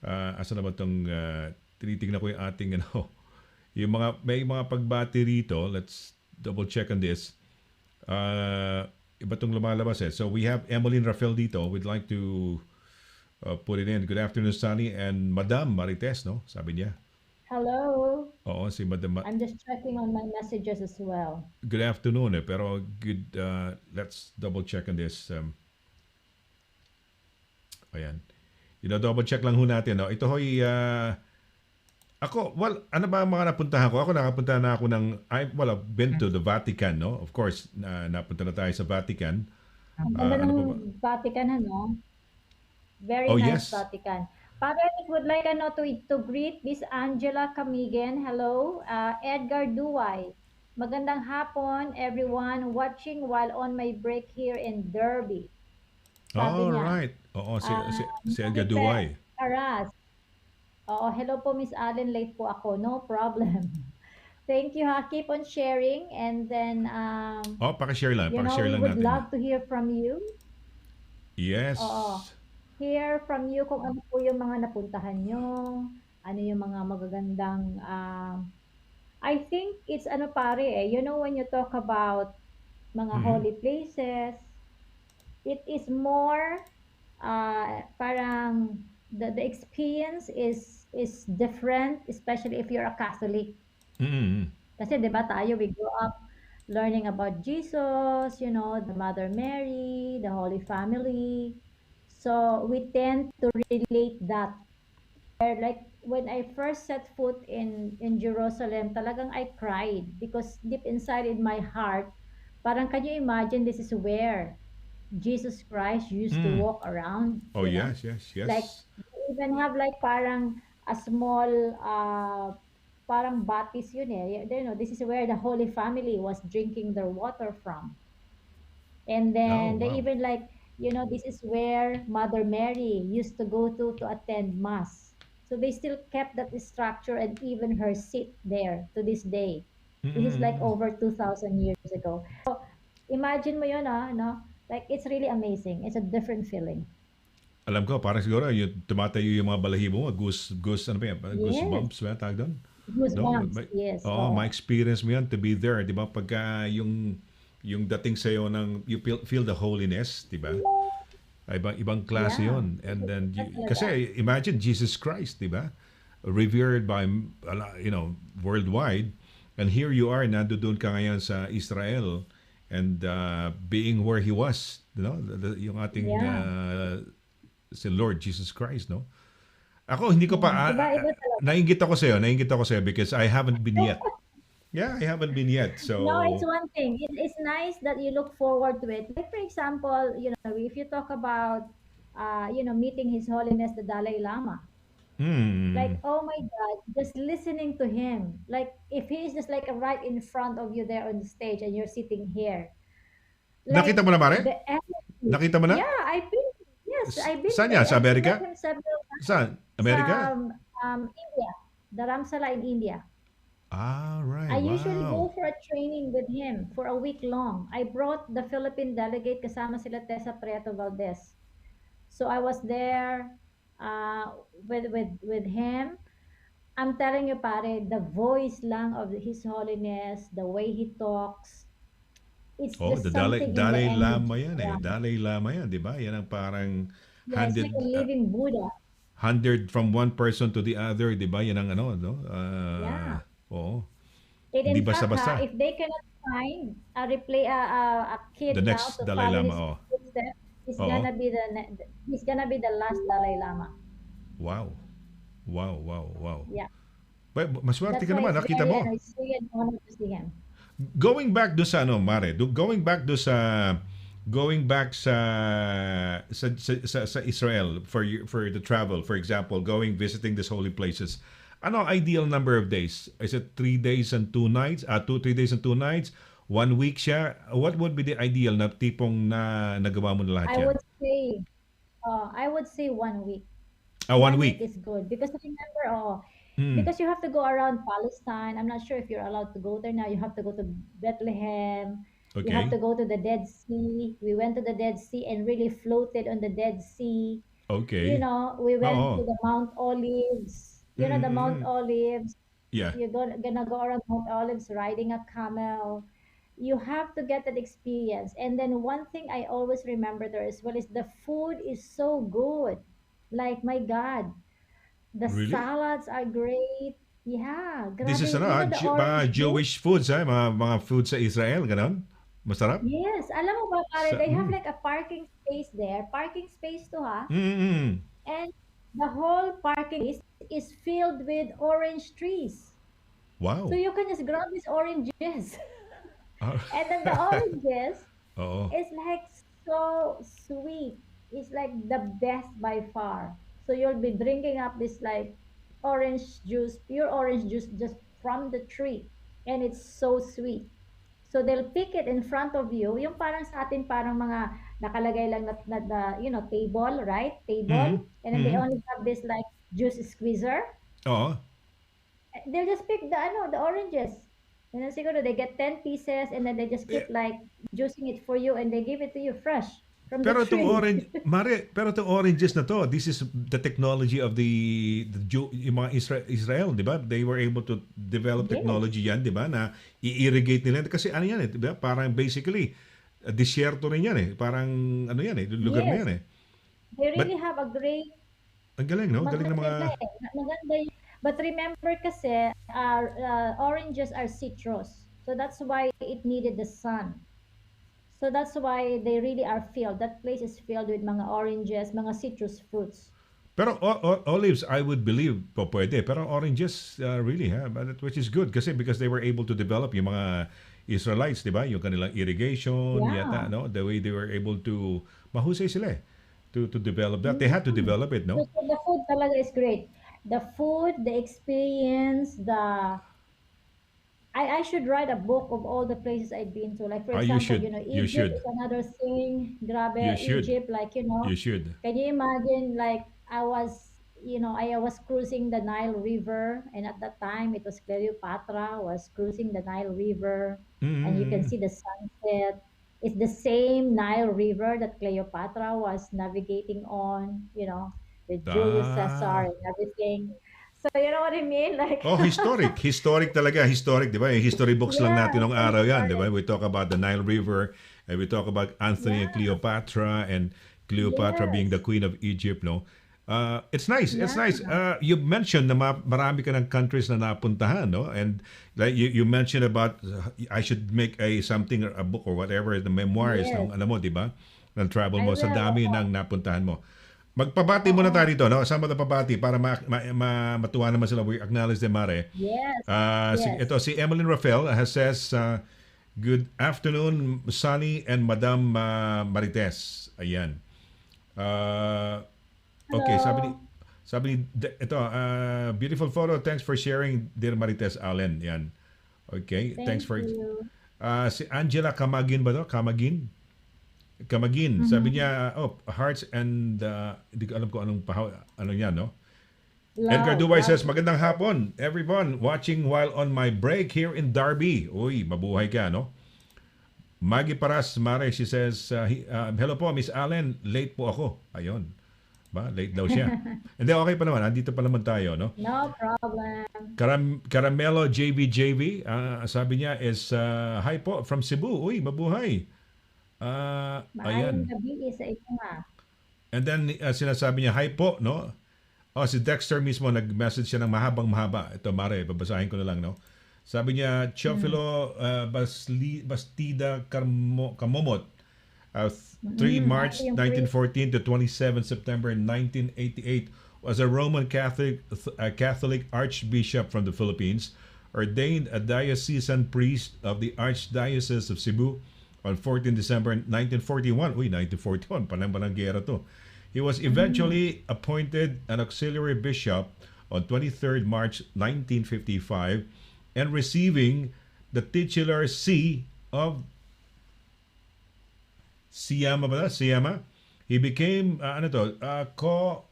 Asa na ba tong tinitingnan ko yung ating ano, yung mga may mga pagbati rito. Let's double check on this. Iba tong lumalabas eh. So we have Emmeline Rafael dito. We'd like to put it in. Good afternoon, Sunny and Madam Marites, no? Sabi niya. Hello. Oo, si Madam. I'm just checking on my messages as well. Good afternoon eh. Pero good, let's double check on this. Ayan. Double check lang ho natin. No? Ito ho'y, ako, well, ano ba ang mga napuntahan ko? Ako nakapunta na ako well, I've been to the Vatican, no? Of course, napunta na tayo sa Vatican. Ang ganda Ano ng pa ba? Vatican, ano? Very Oh, nice yes. Vatican. Padre, I would like to greet Miss Angela Camigan. Hello. Edgar Duway. Magandang hapon, everyone watching while on my break here in Derby. Sabi All niya. right. Oo, si Edgar Marites Duway. Aras. Oo, hello po Miss Allen, late po ako. No problem. Thank you ha. Keep on sharing and then Oh, pakishare lang. Pakishare we lang would natin. love to hear from you. Yes. Oo. Hear from you kung ano po yung mga napuntahan nyo, ano yung mga magagandang, I think it's ano pare eh, when you talk about mga Mhm. holy places, it is more, parang the experience is different, especially if you're a Catholic. Mm-hmm. Kasi 'di ba tayo, we grew up learning about Jesus, the Mother Mary, the Holy Family. So we tend to relate that. Like when I first set foot in Jerusalem, talagang I cried because deep inside in my heart, parang can you imagine this is where Jesus Christ used to Mm. walk around, Oh, yes, yes, Like yes. they even have like parang a small parang batis yun eh. This is where the Holy Family was drinking their water from. And Oh, then they wow. even like, this is where Mother Mary used to go to attend Mass. So they still kept that structure and even her seat there to this day. This is like Mm-hmm. over 2,000 years ago. So imagine mo yun, no? Like it's really amazing. It's a different feeling. Alam ko, parang siguro, yung tumatayo yung mga balahibo mo, ano ba yan? Yes. Goosebumps ba tawag doon? No? Goosebumps. Yes. Oo, Oo. ma-experience mo yan to be there, di ba? Pagka yung dating sa'yo ng, you feel the holiness, di ba? Ibang klase Yeah. yon. And then, Talaga. kasi imagine Jesus Christ, di ba? Revered by, worldwide. And here you are, nandoon ka ngayon sa Israel and being where He was, yung ating Yeah. si Lord Jesus Christ, no? Ako, hindi ko pa, Iba-iba talaga. nainggit ako sa'yo because I haven't been yet. Yeah, I haven't been yet. No, it's So, one thing. It's nice that you look forward to it. Like for example, if you talk about, meeting His Holiness the Dalai Lama, hmm. like oh my God, just listening to him. Like if he is just like right in front of you there on the stage and you're sitting here, Nakita like mo na, Mare? the energy. Nakita mo na? Yeah, I've been. Saan yan? Sa I've met Amerika? him several Saan? sa Amerika? India, Dharamsala in India. Ah, right. I usually Wow. go for a training with him for a week long. I brought the Philippine delegate kasama sila Tessa Prieto Valdez. So I was there with him. I'm telling you pare, the voice lang of His Holiness, the way he talks, it's Oh, the just something in the Dalai energy. Lama yan eh. Yeah, Dalai Lama yan, di ba? Yan ang parang yeah, it's like a handed, living Buddha. handed from one person to the other, di ba? Yan ang ano, no? Yeah. Oo. And Hindi in fact, basta-basta. if they cannot find a The kid now next to Dalai follow Lama, his oh. footsteps, Oo. he's gonna be the last Dalai Lama. Wow. Wow, wow, wow. Yeah, Maswerte that's ka why naman, nakita mo. it's really an honor to see him. Going back do sa ano, Mare, going back sa Israel for the travel, for example, visiting these holy places. Ano ang ideal number of days? Is it 3 days and 2 nights? 3 days and 2 nights? 1 week siya? What would be the ideal na tipong na nagawa mo na lahat I yan? would say, I would say 1 week. 1 week. Is good because remember, Hmm. because you have to go around Palestine. I'm not sure if you're allowed to go there now. You have to go to Bethlehem. You have Okay. to go to the Dead Sea. We went to the Dead Sea and really floated on the Dead Sea. You Okay. know, we went to Oo. the Mount Olives. You know, the Mount Mm-mm. Olives. Yeah. You're gonna go around Mount Olives riding a camel. You have to get that experience. And then one thing I always remember there as well is the food is so good. Like my God, the Really? salads are great. Yeah, This is grabe. You know the orange mga juice? Jewish foods, mga food sa Israel, ganon? Masarap? Yes, alam mo ba pare, Sa, they have like a parking space there. Parking space to ha. mm. And the whole parking space is filled with orange trees. So Wow. you can just grab these oranges. Ah, And then the oranges Oo. is like so sweet. It's like the best by far. So you'll be drinking up this like orange juice, pure orange juice just from the tree. And it's so sweet. So they'll pick it in front of you. Yung parang sa atin parang mga nakalagay lang na table, right? Table. Mm. And then they Mm. only have this like juice squeezer. Oo. They'll just pick the oranges. And then siguro they get 10 pieces and then they just keep Eh, like juicing it for you and they give it to you fresh from the Pero itong tree. pero itong oranges na to, this is the technology of yung mga Israel, di ba? They were able to develop Yes, technology yan, di ba? Na i-irrigate nila. Kasi ano yan eh, di ba? Parang basically, disyerto rin yan eh. Parang ano yan eh, lugar na yes. yan eh. They But, really have a great, ang galing, no? Galing ng mga, maganda eh. Maganda yun. But remember kasi, oranges are citrus. So that's why it needed the sun. So that's why they really are filled. That place is filled with mga oranges, mga citrus fruits. pero olives, I would believe po pwede. Pero oranges, really, ha? Which is good kasi because they were able to develop yung mga Israelites, di ba? Yung kanilang irrigation, yata, Yeah. no? The way they were able to, mahusay sila eh, to develop that. They had to Mm. develop it, So, no? so the food talaga is great. The food, the experience, I should write a book of all the places I've been to. Like for You example, should. You Egypt should. is another thing. You Grabe, should. Egypt, like, You should. can you imagine like I was cruising the Nile River and at that time it was Cleopatra was cruising the Nile River and you can Mm-hmm. see the sunset. It's the same Nile River that Cleopatra was navigating on, with Julius Caesar Ah. and everything. So you know what I mean? Like Oh, historic. Historic talaga. Historic, di ba? Yung history books lang yeah, natin ng so araw yan, di ba? historic. We talk about the Nile River and we talk about Anthony and Yeah. Cleopatra and Cleopatra being the Yes. queen of Egypt, no? It's nice. It's Yeah. nice. You mentioned na marami ka ng countries na napuntahan, no? And like you mentioned about I should make a book or whatever, the memoirs ng Yes. ano mo, di ba? Ng travel I mo sa will. dami Oo. ng napuntahan mo. Magpabati muna tayo Oo. dito, no? Saan mo na pabati para matuwa naman sila. We acknowledge them, Mare. Yes. Ito, Yes. si Emeline Rafael says, good afternoon, Sonny and Madam Marites. Ayan. Uh, okay, Hello. ito, beautiful photo. Thanks for sharing, dear Marites Allen. Yan. Okay, thanks Thank for... you. si Angela Camagin ba to? Camagin. Sabi Mm-hmm. niya, hearts and hindi ko alam kung ano yan, no? Edgar Love, Duway love. says, magandang hapon, everyone watching while on my break here in Darby. Uy, mabuhay ka, no? Maggie Paras, Mare, she says, hello po, Miss Allen, late po ako. Ayun. Ba? Late daw siya. Hindi, okay pa naman. Andito pa naman tayo, no? No problem. Caramelo JV, sabi niya is, hi po, from Cebu. Uy, mabuhay. Maayong Ayan. gabi sa inyo nga. And then, sinasabi niya, hi po, no? Si Dexter mismo, nag-message siya ng mahabang-mahaba. Ito, Mare, babasahin ko na lang, no? Sabi niya, Chofilo Bastida Kamomot, 3 March Ano yung free? 1914 to 27 September 1988, was a Roman Catholic Archbishop from the Philippines, ordained a diocesan priest of the Archdiocese of Cebu on 14 December 1941. Uy, 1941, panang gera to. He was eventually appointed an auxiliary bishop on 23rd March 1955 and receiving the titular see of Siyama. He became co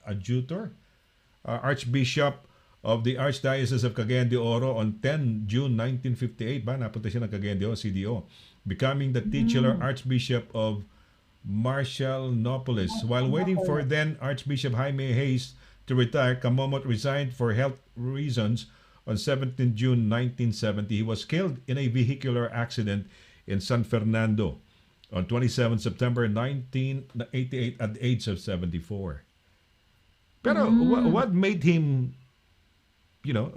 adjutor, Archbishop of the Archdiocese of Cagayan de Oro on 10 June 1958. Ba, napunta siya ng Cagayan de Oro, CDO. Becoming the titular Archbishop of Marcianopolis. While waiting for then Archbishop Jaime Hayes to retire, Kamomot resigned for health reasons on 17 June 1970. He was killed in a vehicular accident in San Fernando on 27 September 1988 at the age of 74. Pero what made him, you know,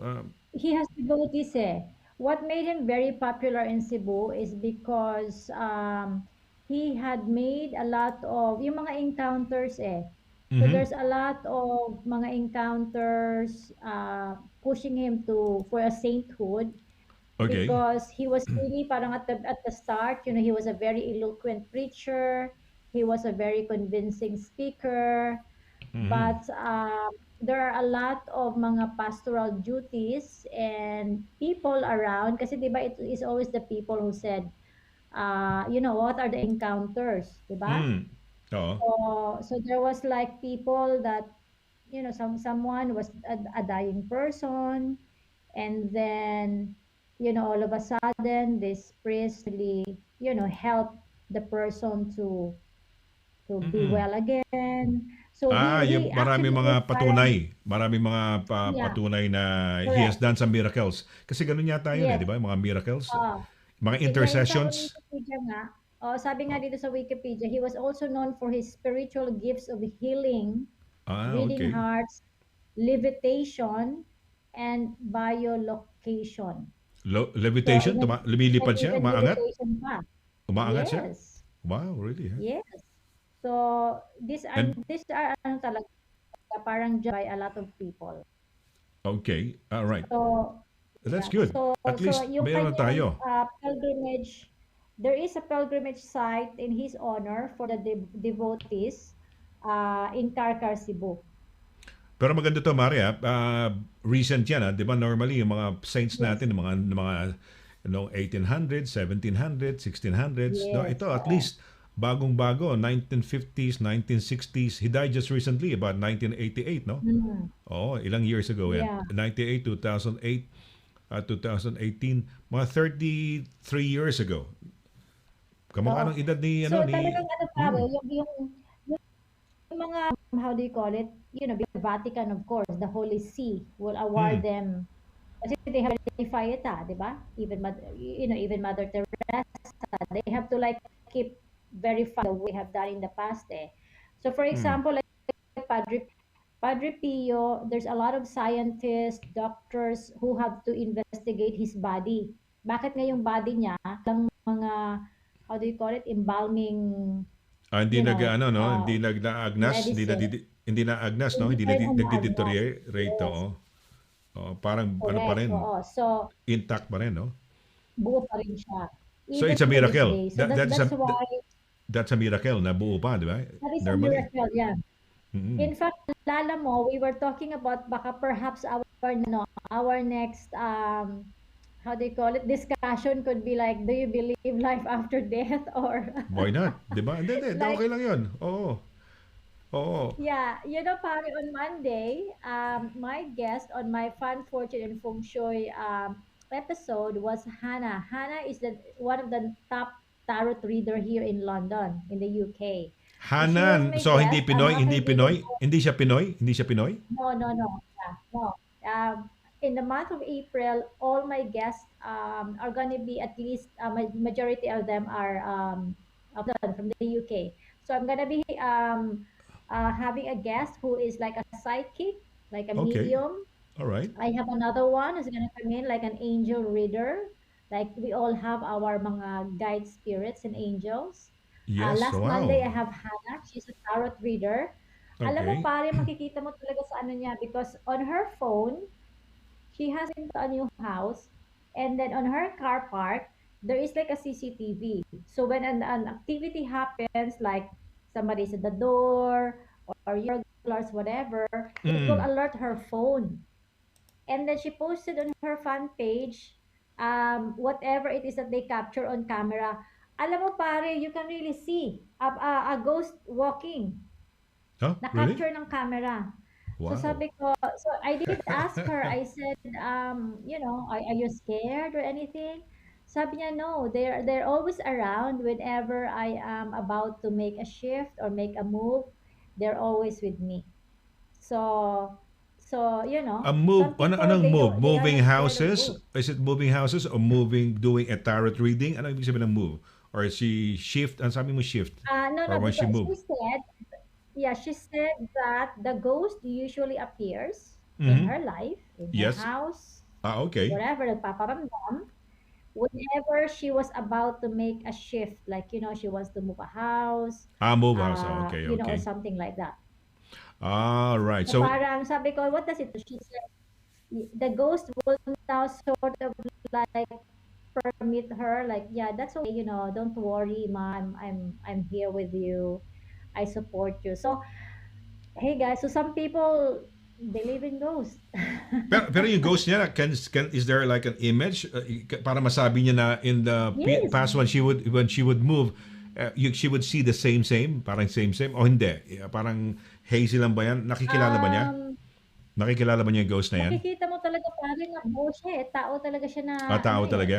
He has devotees eh. What made him very popular in Cebu is because he had made a lot of yung mga encounters eh. So mhm, there's a lot of mga encounters pushing him to for a sainthood okay. because he was really parang at the start, he was a very eloquent preacher. He was a very convincing speaker. Mhm, But there are a lot of mga pastoral duties and people around kasi 'di ba it is always the people who said what are the encounters, 'di ba? mm, oo, So there was like people that someone was a dying person, and then all of a sudden this priest really help the person to be mm. well again. So he Yung marami actually is mga parang, patunay, marami mga yeah, patunay na he has correct. done some miracles. Kasi ganun yata yun eh, Yes. di ba? Yung mga miracles, Uh, mga yung sa intercessions. Wikipedia nga, sabi nga dito sa Wikipedia, he was also known for his spiritual gifts of healing, reading Okay. hearts, levitation, and biolocation. So Levitation, even lumilipad siya, even umaangat, levitation pa. umaangat siya. Yes. Wow, really? Huh? Yes. So And these are ano talaga parang by a lot of people. okay, all right. So That's yeah. good. At So least yung meron na kanyang tayo. pilgrimage, there is a pilgrimage site in his honor for the devotees in Carcar, Cebu. Pero maganda to, Maria. Recent yan, di ba? Normally, yung mga saints Yes. natin, mga 1800s, 1700s, 1600s. No, Yes. ito, at Oo. least, bagong-bago, 1950s, 1960s. He died just recently, about 1988, no? Mm. Oo, ilang years ago yan. Yeah. 98, 2008, 2018. Mga 33 years ago. Oo. Kamukha ng edad ni, So ni... talagang ano pare, Hmm, yung mga how do you call it? The Vatican, of course, the Holy See will award hmm. them kasi they have to verify it, 'di ba? Even Mother Teresa, they have to like keep verify the way they have done in the past eh. So for Hmm. example, like Padre Pio, there's a lot of scientists, doctors who have to investigate his body. Bakit nga yung body niya lang mga how do you call it, embalming, Hindi you nag know, ano no, hindi nag-agnas, medicine. hindi na-agnas no, Hindi hindi pa rin umaagnas. nagdeteriorate Yes, oo. Oo, parang ano pa correct. rin, Oo. So, intact pa rin no. buo pa rin siya. So Even it's a to this miracle. day. So that's why That's a miracle na buo pa, di ba? that is a Normally. miracle, yeah. Mm. In fact, lala mo, we were talking about baka perhaps our next how do you call it, discussion could be like, do you believe life after death or Why not? Di ba? Hindi, like, okay lang 'yon. Oo. Oo. yeah, pare, on Monday, my guest on my Fun Fortune and Feng Shui episode was Hannah. Hannah is one of the top tarot reader here in London, in the UK. So she was Hanan, my so hindi guest. Pinoy, Not hindi really Pinoy, hindi siya Pinoy, hindi siya Pinoy. no, no, no. Yeah, no. In the month of April, all my guests are going to be at least majority of them are from the UK. So I'm going to be having a guest who is like a psychic, like a Okay. medium. All right. I have another one who's going to come in like an angel reader. Like we all have our mga guide spirits and angels. Yes, Last Monday, wow. I have Hannah. She's a tarot reader. Alam mo, Okay. pare, makikita mo talaga sa ano niya because on her phone, she has into a new house, and then on her car park, there is like a CCTV. So when an activity happens, like somebody's at the door or burglars, whatever, it will Mm. alert her phone. And then she posted on her fan page, whatever it is that they capture on camera. Alam mo pare, you can really see a ghost walking Oh, really? na-capture ng camera. So Wow. sabi ko, so I did ask her, I said, are you scared or anything? Sabi niya, no, they're always around whenever I am about to make a shift or make a move. They're always with me. So, A move, some people anong move? they are Moving not scared of houses? ghosts. Is it moving houses or doing a tarot reading? Ano ibig sabihin ng move? Or is she shift? Ang sabi mo shift? No, Or no, when she because move? she said that the ghost usually appears in Mm-hmm. her life, in her Yes. house, Ah, okay. wherever, nagpaparamdam, whenever she was about to make a shift, like, she wants to move a house, Ah, move house. Ah, okay, or okay. something like that. All right. So So, parang sabi ko, what does it do? She said, the ghost will now sort of like permit her, like, yeah, that's okay, don't worry, ma, I'm here with you. I support you. So, hey guys, so some people believe in ghosts. pero yung ghost niya, is there like an image para masabi niya na in the Yes. past when she would move, she would see the same, parang same, o hindi? Parang hazy lang ba yan? Nakikilala ba niya? Um, Nakikilala ba niya yung ghost na yan? Makikita mo talaga parang nakbuo siya eh. Tao talaga siya na ano Tao eh. talaga.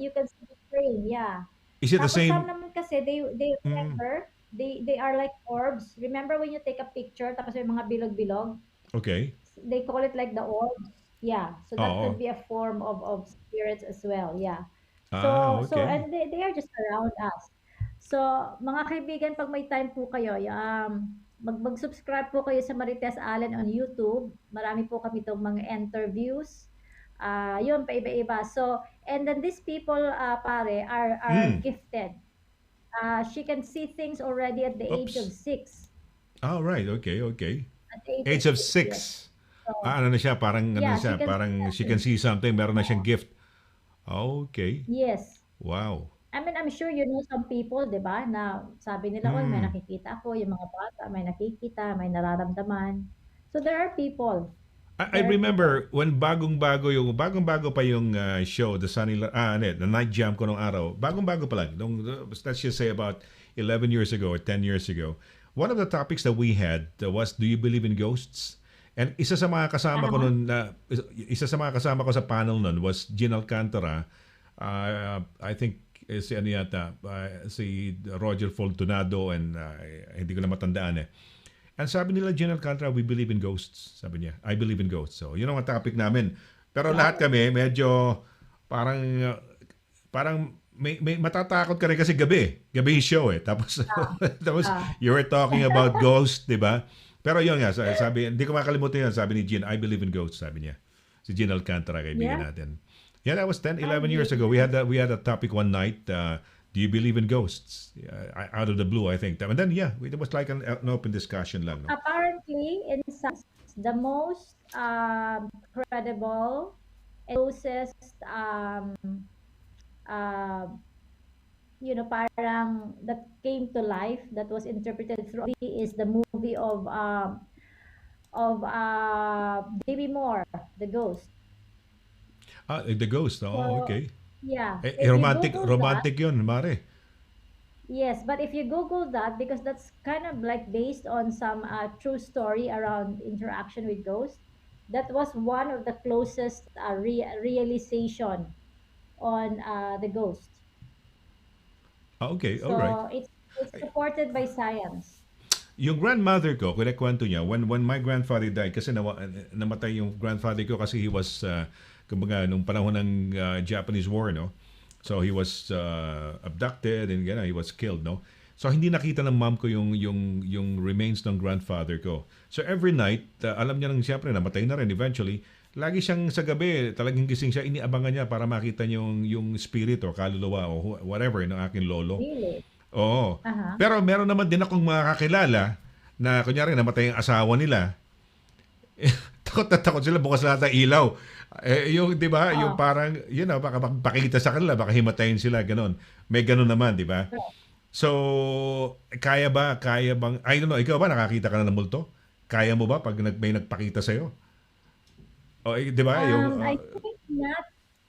You can see the frame, yeah. Is it the Tapos some same? naman kasi they Mm, remember, they are like orbs. Remember when you take a picture tapos may mga bilog-bilog? okay. They call it like the orbs. Yeah, so that Oo. could be a form of spirits as well. Yeah. So Okay. and they are just around us. So mga kaibigan, pag may time po kayo, mag-subscribe po kayo sa Marites Allen on YouTube. Marami po kami itong mga interviews. Yun, paiba-iba. So, and then these people, pare, are Mm. gifted. She can see things already at the age of Oops. 6. All right. Okay, okay. At the age of Age of 6, yes. 6. So, Ano na siya, parang ano yeah, na she siya, can see parang that she can thing. see something, meron na siyang Oo. gift. Okay. Yes. Wow. I mean, I'm sure you know some people, 'di ba, na sabi nila, "Uy, may Mm. nakikita ako." Yung mga bata, may nakikita, may nararamdaman. So there are people. I There are people. remember when bagong-bago pa yung show, the night jam ko nung araw. Bagong-bago pa lang. Let's just say about 11 years ago or 10 years ago. One of the topics that we had was, do you believe in ghosts? And Uh-huh. isa sa mga kasama ko sa panel nun was Gin Alcantara. I think si ano yata, si Roger Fortunado and hindi ko na matandaan eh. And sabi nila, Gin Alcantara, we believe in ghosts. Sabi niya, I believe in ghosts. So, yun ang topic namin. Pero lahat Wow. kami, medyo parang, parang may matatakot ka rin kasi gabi yung show eh. Tapos, Ah, tapos ah, you were talking about ghosts, di ba? Pero yun nga, sabi, hindi ko makalimutan yan, sabi ni Gin, I believe in ghosts, sabi niya. Si Gin Alcantara, kaibigan yeah. natin. Yeah, that was 10, I 11 years believe in ago. ghosts. We had a topic one night, do you believe in ghosts? Out of the blue, I think. And then, yeah, it was like an open discussion lang, no? Apparently, in science, the most credible and closest uh, parang that came to life, that was interpreted through a movie, is the movie of Demi Moore, The Ghost. The ghost. Oh, So okay. yeah, Eh, if you Google that, romantic yun, Mare. yes, but if you Google that, because that's kind of like based on some true story around interaction with ghosts, that was one of the closest realization on the ghost. Okay, all right. So it's supported by science. Yung grandmother ko, kinikwento niya, when my grandfather died, kasi namatay yung grandfather ko kasi he was, kumbaga, nung panahon ng Japanese War, no? So he was abducted and he was killed, no? So hindi nakita ng mom ko yung remains ng grandfather ko. So every night, alam niya nang siyempre namatay na rin eventually. Lagi siyang sa gabi, talagang gising siya, iniabangan niya para makita niya yung spirit o kaluluwa o whatever ng aking lolo. Really? Oo. Uh-huh. Pero meron naman din akong mga kakilala na kunyari namatay ang asawa nila. Takot na takot sila, bukas lahat ng ilaw. Yung, di ba, yung Oh, parang, baka pakita sa kanila, baka himatayin sila, ganon. May ganon naman, di ba? correct. So, kaya bang, I don't know, ikaw ba, nakakita ka na ng multo? Kaya mo ba pag may nagpakita sa'yo? O, di ba, I think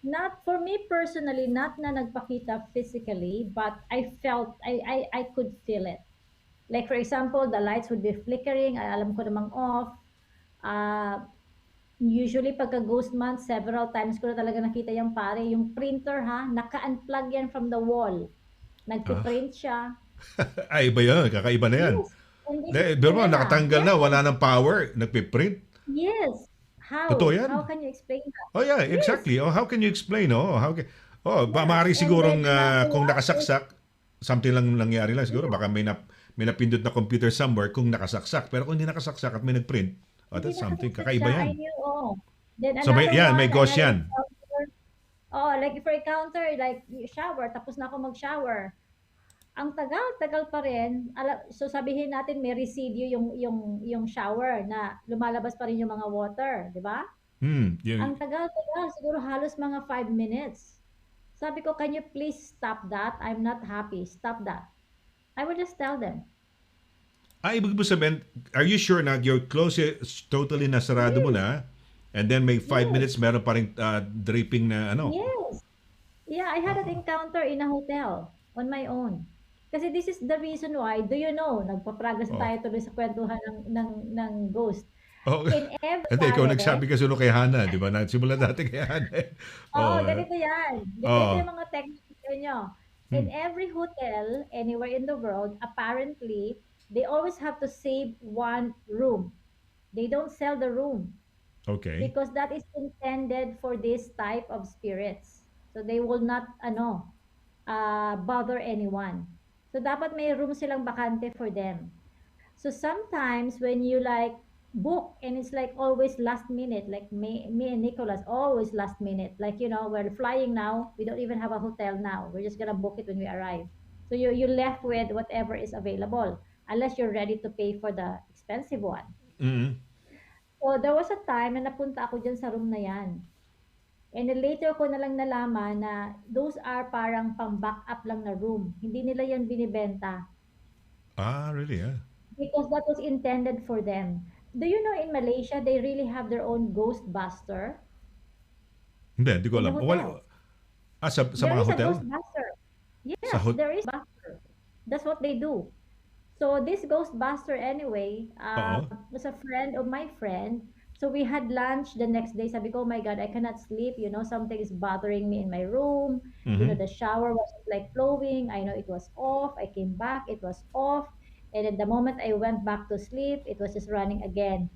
not for me personally, not na nagpakita physically, but I could feel it. Like for example, the lights would be flickering, alam ko namang off. Ah, usually pagka ghost month, several times ko na talaga nakita yung pare, yung printer ha, naka-unplug yan from the wall. Ah. Nagpiprint siya. Ay, iba yun. Kakaiba na yan. Yes, and this is Pero mo, Manila. nakatanggal na. Yes, Wala ng power. Nagpiprint. yes. Totoo How? yan. How can you explain that? Oh yeah, Yes, exactly. Oh, how can you explain? Oh, yes. maaari And then sigurong kung ginagawa is, nakasaksak, something lang nangyari lang siguro. yeah, Baka may napindot na computer somewhere kung nakasaksak. Pero kung hindi nakasaksak at may nagprint, oh, hindi that's something. nakasaksak siya. Kakaiba I yan. knew, oh. Then So may, another yan, may one, I ghost had yan. encounter, oh, like if I encounter, like, shower, tapos na ako mag-shower. Ang tagal-tagal pa rin. So sabihin natin may residue yung shower na lumalabas pa rin yung mga water, di ba? Yung, Ang tagal-tagal, siguro halos mga 5 minutes. Sabi ko, can you please stop that? I'm not happy. Stop that. I will just tell them. ibig mo sabihin, are you sure na your closet totally nasarado mo Yes, na? And then may 5 minutes, yes, meron pa rin dripping na ano? yes. Yeah, I had an Oh. encounter in a hotel on my own. Kasi this is the reason why, do you know, nagpa-progress Oh. tayo tuloy sa kwentuhan ng ghost. Oh. In every Hindi, ikaw pare, nagsabi kasi kay Hana, di ba? Nagsimula dati kay Hana. oo, Oh. ganito yan. Depende Oh. yung mga technique nyo. In Hmm. every hotel, anywhere in the world, apparently, they always have to save one room. They don't sell the room Okay. because that is intended for this type of spirits. So they will not, bother anyone. So dapat may room silang bakante for them. So sometimes when you like book and it's like always last minute, like me and Nicholas, always last minute. Like, we're flying now. We don't even have a hotel now. We're just gonna book it when we arrive. So you left with whatever is available, unless you're ready to pay for the expensive one. Mm. So there was a time na napunta ako dyan sa room na yan. And then later ko na lang nalaman na those are parang pang backup lang na room. Hindi nila yan binibenta. Really? Yeah. Because that was intended for them. Do you know in Malaysia, they really have their own Ghostbuster Hindi ko in the alam. hotel. Sa There mga is a hotel? Ghostbuster. Sa Yes, hot... there is Buster. That's what they do. So this Ghostbuster anyway, Oo. was a friend of my friend. So we had lunch the next day. Sabi ko, oh my God, I cannot sleep. Something is bothering me in my room. Mhm. The shower wasn't like flowing. I know it was off. I came back, it was off. And then the moment I went back to sleep, it was just running again.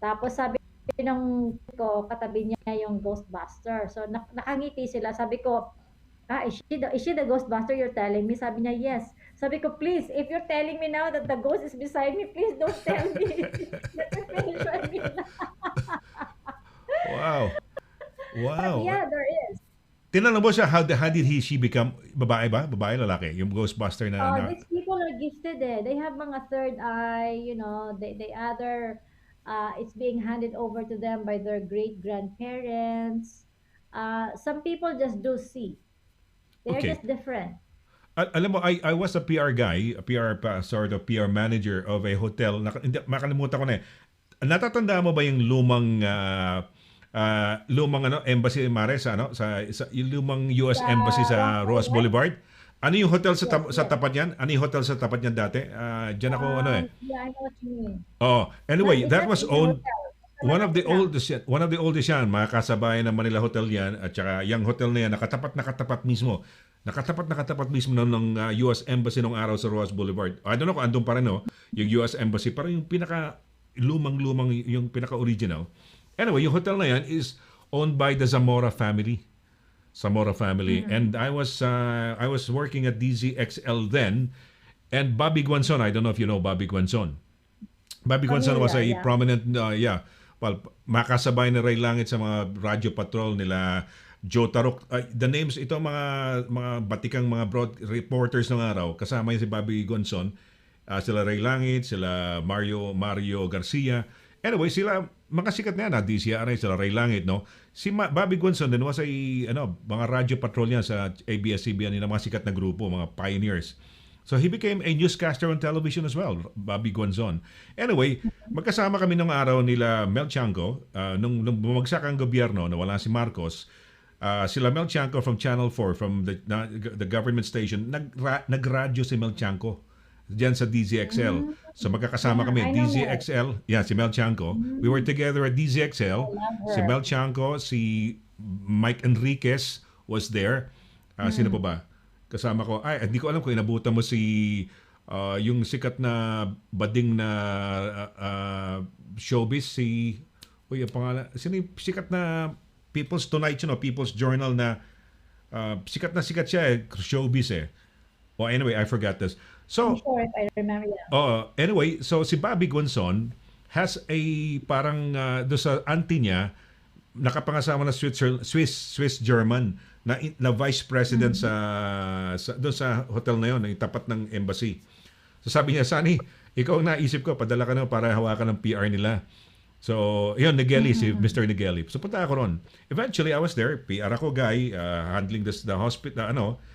Tapos sabi ng ko, katabi niya yung Ghostbuster. So nakangiti sila. Sabi ko, is she the Ghostbuster you're telling me? Sabi niya, yes. Sabi ko, please, if you're telling me now that the ghost is beside me, please don't tell me. Let me finish my meal. Wow. But Wow. yeah, there is. Tinanong mo siya, how did she become, babae ba? Babae, lalaki? Yung Ghostbuster na These people are gifted eh. They have mga third eye, they other, it's being handed over to them by their great grandparents. Some people just do see. They're okay. just different. Alam mo, I was a PR guy, a PR sort of PR manager of a hotel. Makalimutan ko na eh. Natatanda mo ba yung lumang embassy Marites yung lumang US Sa embassy sa Ross Ross Boulevard? Boulevard? Ano yung hotel sa Yes, sa yes. tapat niyan? Ano yung hotel sa tapat niyan dati? Diyan ako Yeah, I know what you mean. Oh, Not, anyway, it's that not was in the owned hotel. Sa one of labas the lang. oldest yan, mga kasabayan ng Manila Hotel yan, at saka yung hotel na yan, nakatapat mismo. Nakatapat mismo ng US Embassy nung araw sa Ross Boulevard. I don't know kung andun pa rin, no? Yung US Embassy, pero yung pinaka lumang yung pinaka original. Anyway, yung hotel na yan is owned by the Zamora family. And I was working at DZXL then, and Bobby Guanzon, I don't know if you know Bobby Guanzon. Bobby Guanzon was a Familiar, yeah. prominent, makasabay na Ray Langit sa mga radio patrol nila, Joe Tarok. The names, ito mga batikang mga broad reporters ng araw, kasama yun si Bobby Guanzon, sila Ray Langit, sila Mario Garcia. Anyway, sila, mga sikat na yan, DCRA, sila Ray Langit, no? Si Bobby Guanzon din was mga radio patrol yan sa ABS-CBN, yung mga sikat na grupo, mga pioneers. So he became a newscaster on television as well, Bobby Guanzon. Anyway, magkasama kami nung araw nila Mel Chanco, nung bumagsak ang gobyerno, nawala si Marcos, sila Mel Chanco from Channel 4, from the government station, nagradyo si Mel Chanco Diyan sa DZXL. Mm, So magkakasama yeah, kami. I know Mel. DZXL, yeah, si Mel Chanco. We were together at I DZXL. love Si her. Mel Chanco, si Mike Enriquez was there. Sino pa ba? Kasama ko. Ay, hindi ko alam kung inabutan mo si yung sikat na bading na showbiz, si uy, ang pangalan, sino yung sikat na People's Tonight, People's Journal na sikat siya showbiz eh. Oh, anyway, I forgot this. I'm So, sure if I remember. Yeah. anyway, so si Bobby Gonzon has a parang do sa auntie niya nakapangasama na Swiss German na vice president sa doon sa hotel na yon, yung tapat ng embassy. So sabi niya, Sunny, ikaw ang naisip ko, padala ka na para hawakan ng PR nila. So, yun, Nigeli, si Mr. Nigeli. So, punta ako ron. Eventually, I was there. PR ako, guy, handling the hospital,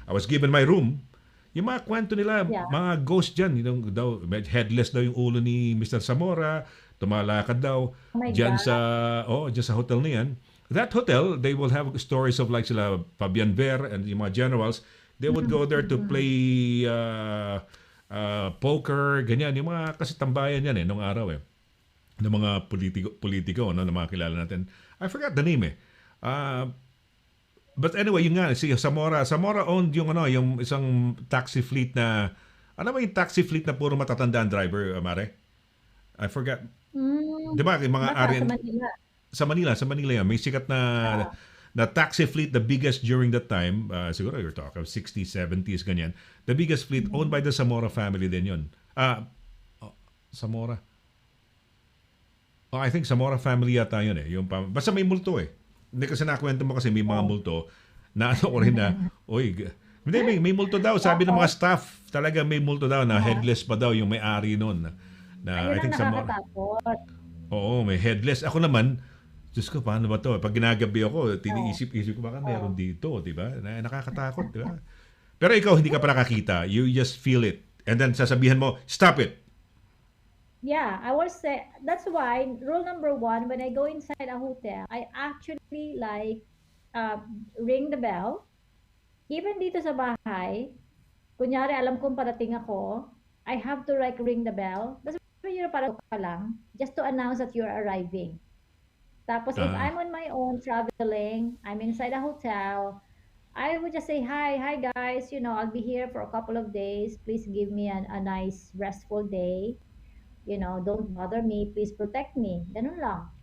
I was given my room. Yung mga kwento nila, Yeah. mga ghost dyan, daw, headless daw yung ulo ni Mr. Zamora, tumalakad daw, Oh my dyan God. dyan sa hotel na yan. That hotel, they will have stories of like sila Fabian Ver and yung mga generals. They would go there to play poker, ganyan. Yung mga kasi tambayan yan nung araw ng mga politiko na mga kilala natin. I forgot the name but anyway, yun nga, si Zamora owned yung isang taxi fleet na, ano ba yung taxi fleet na puro matatandaan driver, Mare? I forgot. Di ba, yung mga Baka ari sa Manila. sa Manila yan. May sikat na taxi fleet, the biggest during that time, siguro you're talking 60s, 70s, ganyan. The biggest fleet owned by the Zamora family din yun. Zamora. Oh, I think Zamora family yata yun basta may multo Hindi kasi nakwento mo kasi may mga multo na ano ko rin na, hindi, may multo daw. Sabi ng mga staff, talaga may multo daw na headless pa daw yung may-ari nun. Na, I Ayun ang think Zamora. nakakatakot. Oo, may headless. Ako naman, Diyos ko, paano ba to? Pag ginagabi ako, tiniisip-isip ko baka meron dito, di ba? Nakakatakot, di ba? Pero ikaw, hindi ka pa nakakita. You just feel it. And then sasabihan mo, stop it. Yeah, I will say that's why rule number one, when I go inside a hotel, I actually like ring the bell. Even dito sa bahay, kunyari alam kong parating ako, I have to like ring the bell. That's parang ka lang, just to announce that you're arriving. Tapos if I'm on my own traveling, I'm inside a hotel, I would just say, hi guys, I'll be here for a couple of days. Please give me a nice restful day. Don't bother me. Please protect me. Ganun lang.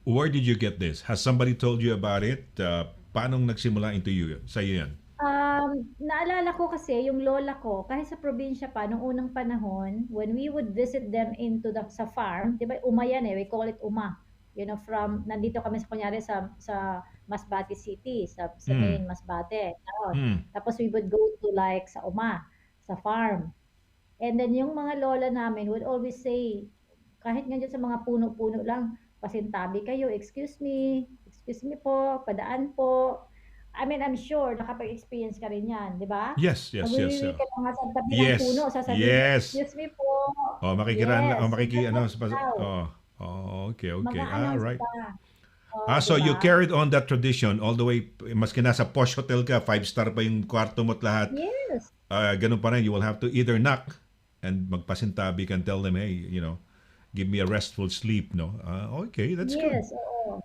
Where did you get this? Has somebody told you about it? Paano nagsimula into you? Sa'yo yan? Naalala ko kasi yung lola ko, kahit sa probinsya pa, nung unang panahon, when we would visit them sa farm, di ba, uma yan we call it uma. Nandito kami kunyari sa Masbate City, sa main Masbate. Tapos we would go to like sa uma, sa farm. And then yung mga lola namin would always say, kahit nga dyan sa mga puno-puno lang, pasintabi kayo, excuse me po, padaan po. I mean, I'm sure nakapag-experience ka rin yan, di ba? Yes. Magwiwiwi ka mga sa tabi ng puno, sasabihin, Yes. excuse me po. Okay. Mag-a-announce All right. pa. So Diba? you carried on that tradition all the way, maski nasa posh hotel ka, 5-star pa yung kwarto mo at lahat. Yes. Ganun pa rin, you will have to either knock and magpasintabi ka and tell them, hey, give me a restful sleep, no? Okay, that's good. Yes, oo.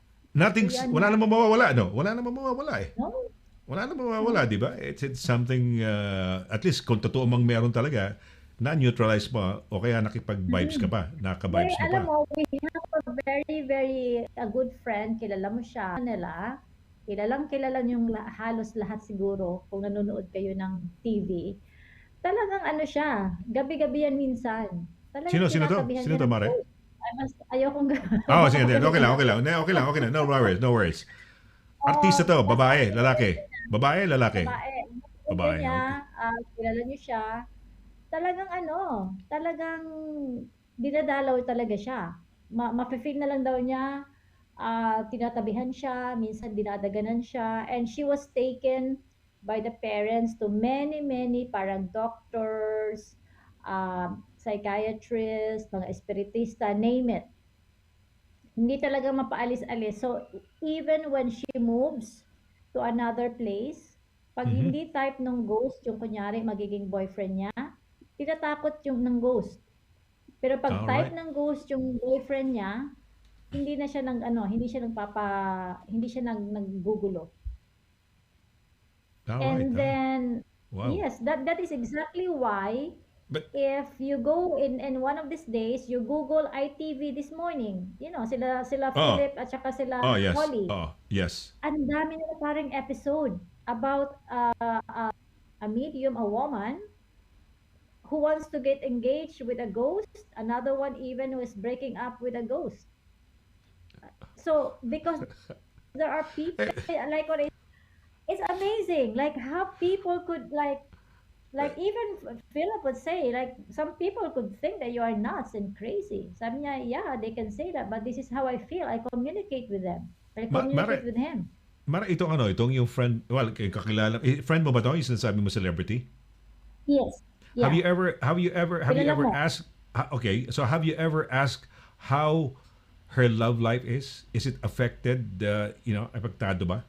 Wala namang mawawala, no? Wala namang mawawala No? Wala namang mawawala, di ba? It's something, at least kung totoo mang meron talaga, na-neutralize pa o kaya nakipag-vibes ka pa, naka-vibes ka Alam pa. mo, we have a very, very a good friend. Kilala mo siya. Kilala yung halos lahat siguro kung nanonood kayo ng TV. Talagang ano siya, gabi-gabi yan minsan. Talagang Sino to? tinatabihan Sino niya to, ng Mare? ghost. Ayokong Sige, okay lang. No worries. Artista to, babae, lalaki. Babae, lalaki. Babae. Kilala niyo siya. Talagang dinadalaw talaga siya. Mafe-feel na lang daw niya, tinatabihan siya, minsan dinadaganan siya, and she was taken by the parents to many parang doctors, psychiatrists, mga espiritista, name it. Hindi talaga mapaalis-alis. So, even when she moves to another place, pag hindi type ng ghost, yung kunyari magiging boyfriend niya, tinatakot yung ng ghost. Pero pag All type right. ng ghost yung boyfriend niya, hindi siya naggugulo. All right. And then, Wow. yes, that is exactly why But if you go in one of these days, you Google ITV this morning, sila oh, Philip at saka sila oh yes. Holly. Oh, yes. Ang dami nila parang episode about a medium, a woman who wants to get engaged with a ghost, another one even who is breaking up with a ghost. So because there are people like what it's amazing, like how people could like even Philip would say, like some people could think that you are nuts and crazy. Sabi niya, yeah, they can say that, but this is how I feel. I communicate with them. I Mara, communicate with him. Itong itong yung friend, well, kakilala, friend mo ba to? Yung sinasabi mo celebrity? Yes. Have Yeah. you ever Kilala mo. asked okay, so have you ever asked how her love life is? Is it affected, apektado ba?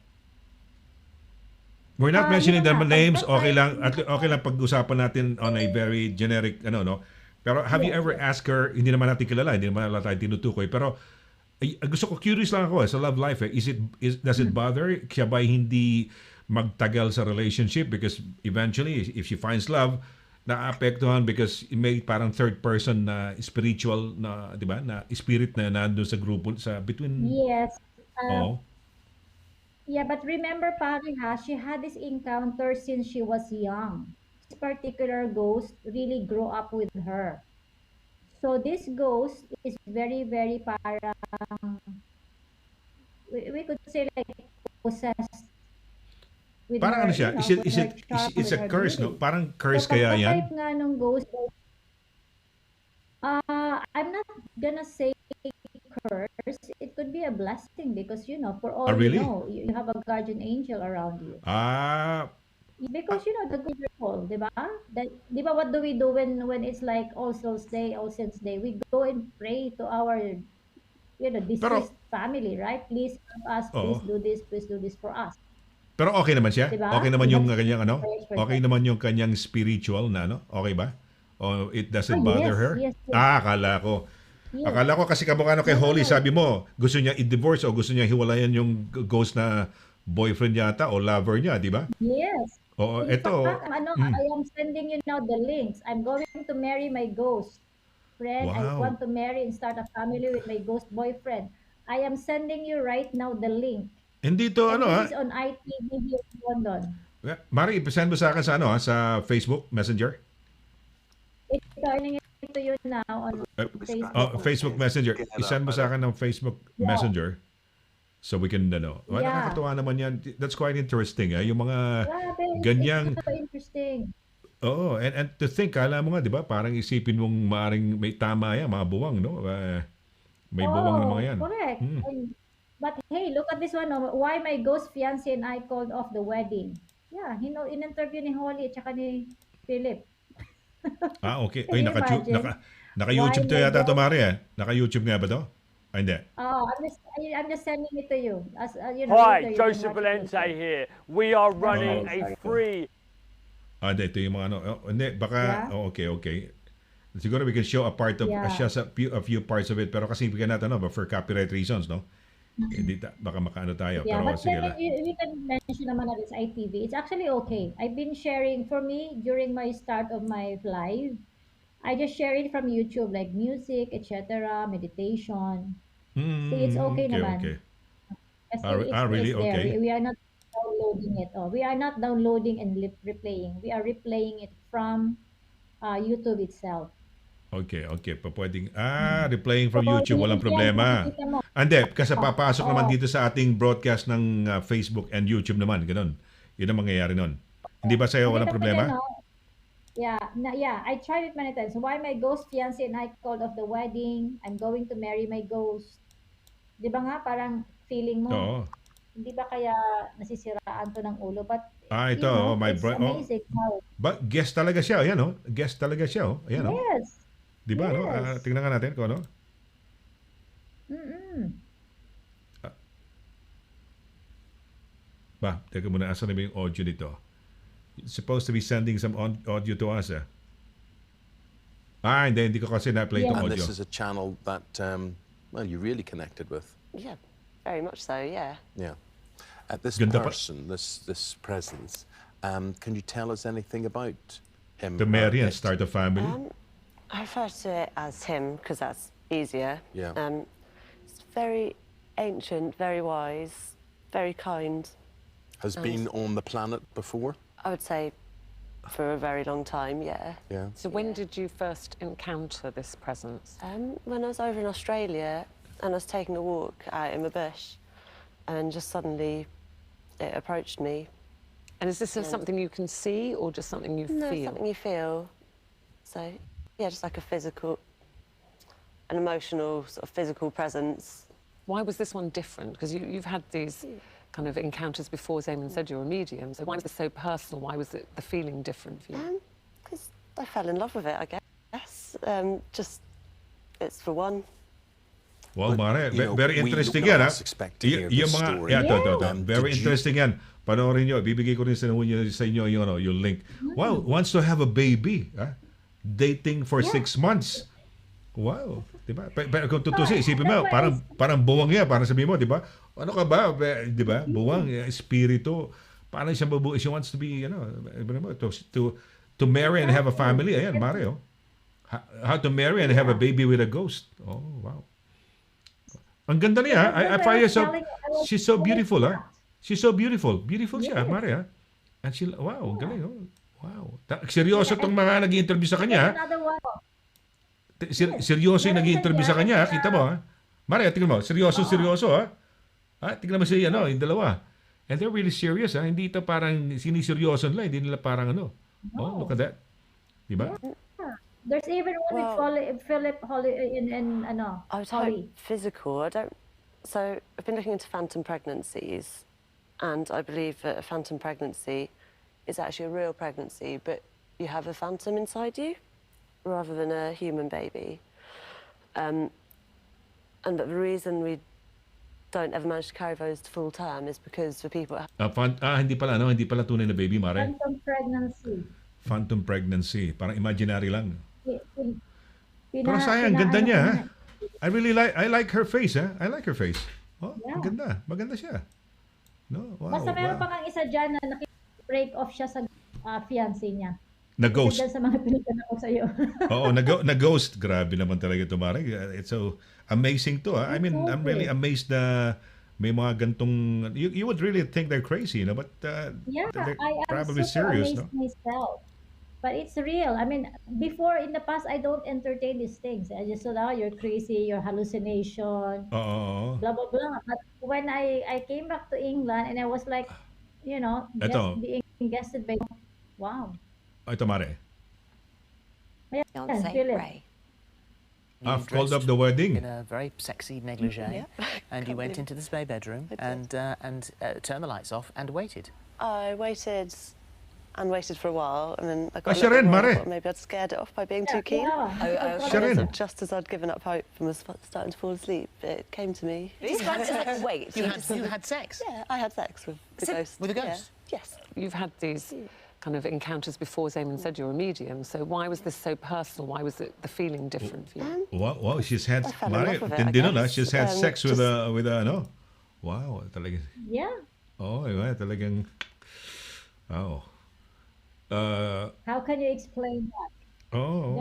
We're not mentioning the Nga, names, pag okay lang, at okay lang pag-usapan natin on a very generic, no? Pero have you yes, ever yes. asked her, hindi naman natin kilala, hindi naman natin tinutukoy, pero gusto ko, curious lang ako sa love life, does it bother? Siya ba hindi magtagal sa relationship? Because eventually, if she finds love, naapektuhan because may parang third person na spiritual na, di ba, na spirit na nandun sa grupo, sa between, Yes. Uh, oh, yeah, but remember, pare ha, she had this encounter since she was young. This particular ghost really grew up with her. So this ghost is very, very parang, we could say like possessed with parang ano her, siya, with her sharp, it's with a her curse, no? beauty. Parang So curse kaya yan? pagka-type nga nung ghost, I'm not gonna say curse. It could be a blessing because, for Ah, all you really? know, you have a guardian angel around you. Ah, Because, the good people, di ba? Di ba, what do we do when it's like All Souls Day, All Saints Day? We go and pray to our, pero, deceased family, right? Please help us, oh, please do this for us. pero okay naman siya? Di ba? Okay naman We yung have kanyang prayers for Okay them. naman yung kanyang spiritual na Okay ba? O it Oh, doesn't bother yes, her? yes, yes, Ah, akala ko. yes. Akala ko kasi kamukha kay No, no, Holly, no. sabi mo, gusto niya i-divorce o gusto niya hiwalayan yung ghost na boyfriend yata o lover niya, di ba? Yes. Oo, In fact, eto, I am sending you now the links. I'm going to marry my ghost friend. I wow. want to marry and start a family with my ghost boyfriend. I am sending you right now the link. Hindi to And ano this ha. is on ITV here in London. Mari, ipasend mo sa akin sa sa Facebook Messenger. It's turning it to you now on Facebook. Facebook Messenger. I-send mo sa akin ng Facebook Yeah. Messenger. So we can, well, Yeah. nakakatuwa naman yan. That's quite interesting. Yung mga Grabe, ganyang, it's so interesting. oo, and to think, kala mo nga, di ba, parang isipin mong maaring may tama yan, mga buwang, no? May buwang na mga Oh, yan. correct. Hmm. But hey, look at this one. Oh. Why my ghost fiancé and I called off the wedding? Yeah, in-interview ni Holly at saka ni Philip. Okay. Can Ay, you imagine? naka-YouTube to Why my yata to, ghost? Mari, eh. Naka-YouTube nga ba to? Ay, hindi. Oh, I'm just sending it to you. As Hi, later you can Joseph watch it Valente later. here. We are Oh, running a sorry. free Hindi, ito yung mga hindi, baka, Yeah. Okay. Siguro we can show a part of, Yeah. just a few parts of it, pero kasi we cannot, but for copyright reasons, no? Hindi, baka makaano tayo, Yeah, pero but sige then lang. we can mention naman that it's ITV. It's actually okay. I've been sharing, for me, during my start of my live, I just share it from YouTube, like music, etc., meditation. See, it's okay naman. Okay. Kasi Really? it's there. Okay. We are not downloading it. Oh, we are not downloading and replaying. We are replaying it from YouTube itself. Okay. Pwedeng, replaying from So, YouTube, walang yan, problema. makikita mo. Hindi, kasi papasok naman Oh, dito sa ating broadcast ng Facebook and YouTube naman, ganun. Yun ang mangyayari nun. Hindi ba sa'yo walang nakita mo problema? yan, no? Yeah, I tried it many times. Why my ghost fiancé and I called off the wedding? I'm going to marry my ghost. Di ba nga, parang feeling mo, Oo. hindi ba kaya nasisiraan to ng ulo? But, Ito, my it's amazing how, guest talaga siya, ayan, oh. Guest talaga siya, oh. Ayan, oh. yes, Di ba, no? yes. Tingnan nga natin kung ano. Mm-mm. Teka muna, asan na ba yung audio nito? It's supposed to be sending some audio to us, eh. Hindi ko kasi na-play Yeah. itong And audio. this is a channel that, well, you really connected with. Yeah, very much so, yeah. Yeah. This Ganda pa. person, this presence, can you tell us anything about him? To marry and it? start a family. I refer to it as him because that's easier. Yeah. It's very ancient, very wise, very kind. Has been on the planet before? I would say for a very long time, yeah. Yeah. So when did you first encounter this presence? When I was over in Australia and I was taking a walk out in the bush and just suddenly it approached me. And is this something you can see or just something you No, feel? something you feel. So, yeah, just like an emotional, sort of physical presence. Why was this one different? Because you've had these kind of encounters before, as Eamon said, you're a medium. So why was this so personal? Why was the feeling different for you? Because I fell in love with it, I guess. Just, it's for one. Well, Mare, You know, very we interesting don't yan, ha? expect to hear this story. Very Did you- interesting yan. Panoorin nyo, bibigay ko rin sa inyo yung link. Wow, wants to have a baby. Ha? Dating for 6 months. Wow, di ba? Pero kung tutusin, isipin mo, parang buwang yan, parang sabihin mo, di ba? Ano ka ba? Di ba? Buwang, espiritu. Parang siya mabuhay. She wants to be, to marry and have a family. Ayan, Mare, oh. How to marry and have a baby with a ghost. Oh, wow. Ang ganda niya. I find her so, she's so beautiful, ha? She's so beautiful. Beautiful siya, Mare, ha? And she, wow, galing, oh. Wow. Seryoso tong mga nag-i-interview sa kanya, ha? Another one. Seryoso yung nag-i-interview sa kanya, ha? Kita mo, ha? Mare, tingnan mo. Seryoso, ha? Tingnan mo siya, yung dalawa. And they're really serious, ha? Hindi ito parang siniseryoso nila. Hindi nila parang Oh, look at that. Diba? There's even one with Philip Holly in I would Holly. hope physical. So I've been looking into phantom pregnancies, and I believe that a phantom pregnancy is actually a real pregnancy, but you have a phantom inside you rather than a human baby. And that the reason we don't ever manage to carry those to full term is because for people Hindi pala tunay na baby, Mare. Phantom pregnancy. Phantom pregnancy. Parang imaginary lang. Pina- Pero sayang, pina- ganda ano niya, ko ha? na. I like her face, ha? I like her face. Oh, Yeah. ang ganda. Maganda siya. No, wow. Basta meron wow. pa kang isa dyan na break off siya sa fiancé niya. Na-ghost. Isa dyan sa mga pinagkana ko sa'yo. Oo, na-ghost. Grabe naman talaga ito, Mare. It's so amazing to, ha? I mean, I'm really amazed na may mga gantong... You would really think they're crazy, but Yeah, they're I am probably super serious, amazed no? myself. But it's real. I mean, before in the past, I don't entertain these things. I just thought, oh, you're crazy, you're hallucination, Oo. blah, blah, blah. But when I came back to England and I was like, Eto. being guested by, wow. Ito, Mare. Ayan, Fiancé Philip. Ray. I've called up the wedding. In a very sexy negligee, and you went into the spare bedroom and turned the lights off and waited. I waited and waited for a while, and then I got siya rin, Mare. thought maybe I'd scared it off by being too keen. Yeah. Siya rin. Just as I'd given up hope and was starting to fall asleep, it came to me. Wait, you had sex? Yeah, I had sex with the ghost. With a ghost? Yeah. Yes. You've had these kind of encounters before, as Eamon said, you're a medium. So why was this so personal? Why was the feeling different for you? Wow, she's had, I fell in Mare, love with it, tindi I nun, ha? guess. She's had sex with just- a, Wow, talaga. Yeah. Oh, iba, talagang, wow. How can you explain that? Oh.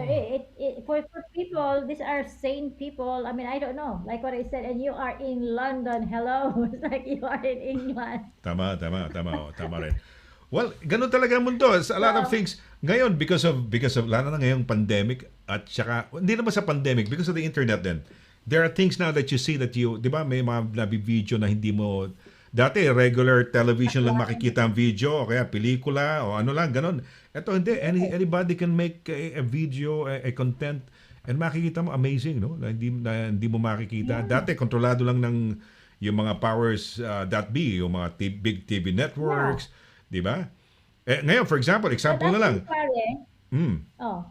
For people, these are sane people. I mean, I don't know. Like what I said, and you are in London. Hello, it's like you are in England. Tama rin. Well, ganun talaga ang mundo. It's a lot of things. Ngayon, because of lalo na ngayong pandemic, at saka, hindi naman sa pandemic, because of the internet din, there are things now that you see that di ba, may mga nabi-video na hindi mo, dati, regular television lang makikita ang video, o kaya pelikula, o ano lang, ganun. Ito, hindi. Anybody can make a video, a content, and makikita mo, amazing, no? Na hindi mo makikita. Dati, kontrolado lang ng yung mga powers that be, yung mga big TV networks, di ba? Ngayon, for example na lang. Oh.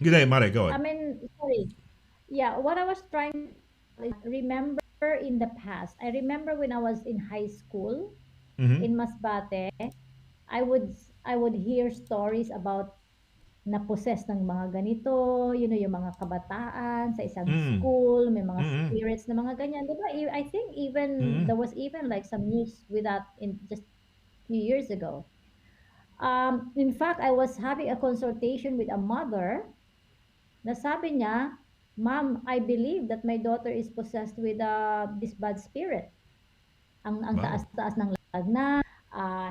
G'day, Mare, go I ahead. mean, sorry. Yeah, what I was trying to remember in the past. I remember when I was in high school in Masbate, I would hear stories about na-possess ng mga ganito, yung mga kabataan sa isang Mm. school, may mga Mm. spirits na mga ganyan, 'di ba? I think even Mm. there was even like some news with that in just few years ago. In fact, I was having a consultation with a mother na sabi niya, "Ma'am, I believe that my daughter is possessed with this bad spirit. Ang Wow. taas-taas ng lagnat,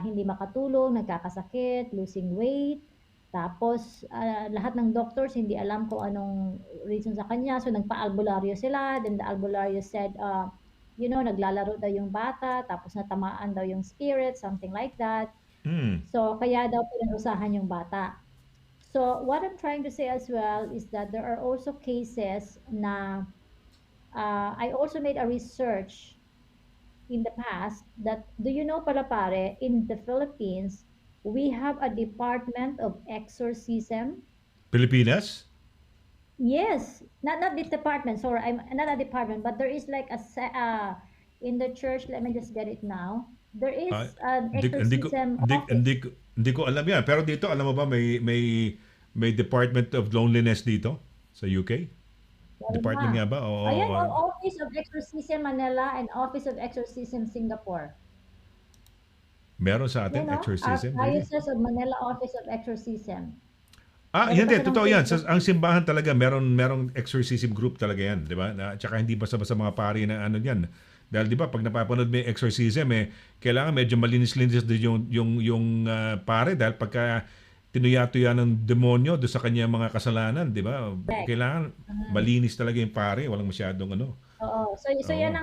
hindi makatulog, nagkakasakit, losing weight. Tapos lahat ng doctors hindi alam kung anong reason sa kanya. So nagpa-albularyo sila. Then the albularyo said, naglalaro daw yung bata, tapos natamaan daw yung spirit, something like that. Mm. So kaya daw pinarusahan yung bata. So what I'm trying to say as well is that there are also cases na I also made a research in the past that, do you know pala pare, in the Philippines, we have a department of exorcism. Pilipinas? Yes, not this department, sorry, I'm not a department, but there is like in the church, let me just get it now. There Ah, is an hindi ko exorcism hindi, hindi, office. ko- hindi ko alam yan. Pero dito, alam mo ba, may Department of Loneliness dito sa UK? Meron Department ba? nga ba? Ayan, Oo. Office of Exorcism Manila and Office of Exorcism Singapore. Meron sa atin, Yan o, exorcism, really? Archdiocese of Manila Office of Exorcism. Yan Meron pa din, silang totoo yan. Facebook. Ang simbahan talaga, merong exorcism group talaga yan, di ba? Tsaka hindi basta-basta mga pari na ano yan. Dahil di ba, pag napapanood mo yung exorcism, kailangan medyo malinis-linis din yung pare dahil pagka tinuya-tuya ng demonyo doon sa kanya mga kasalanan, di ba? Correct. Kailangan malinis talaga yung pare, walang masyadong ano. Oo. So Oo. yan.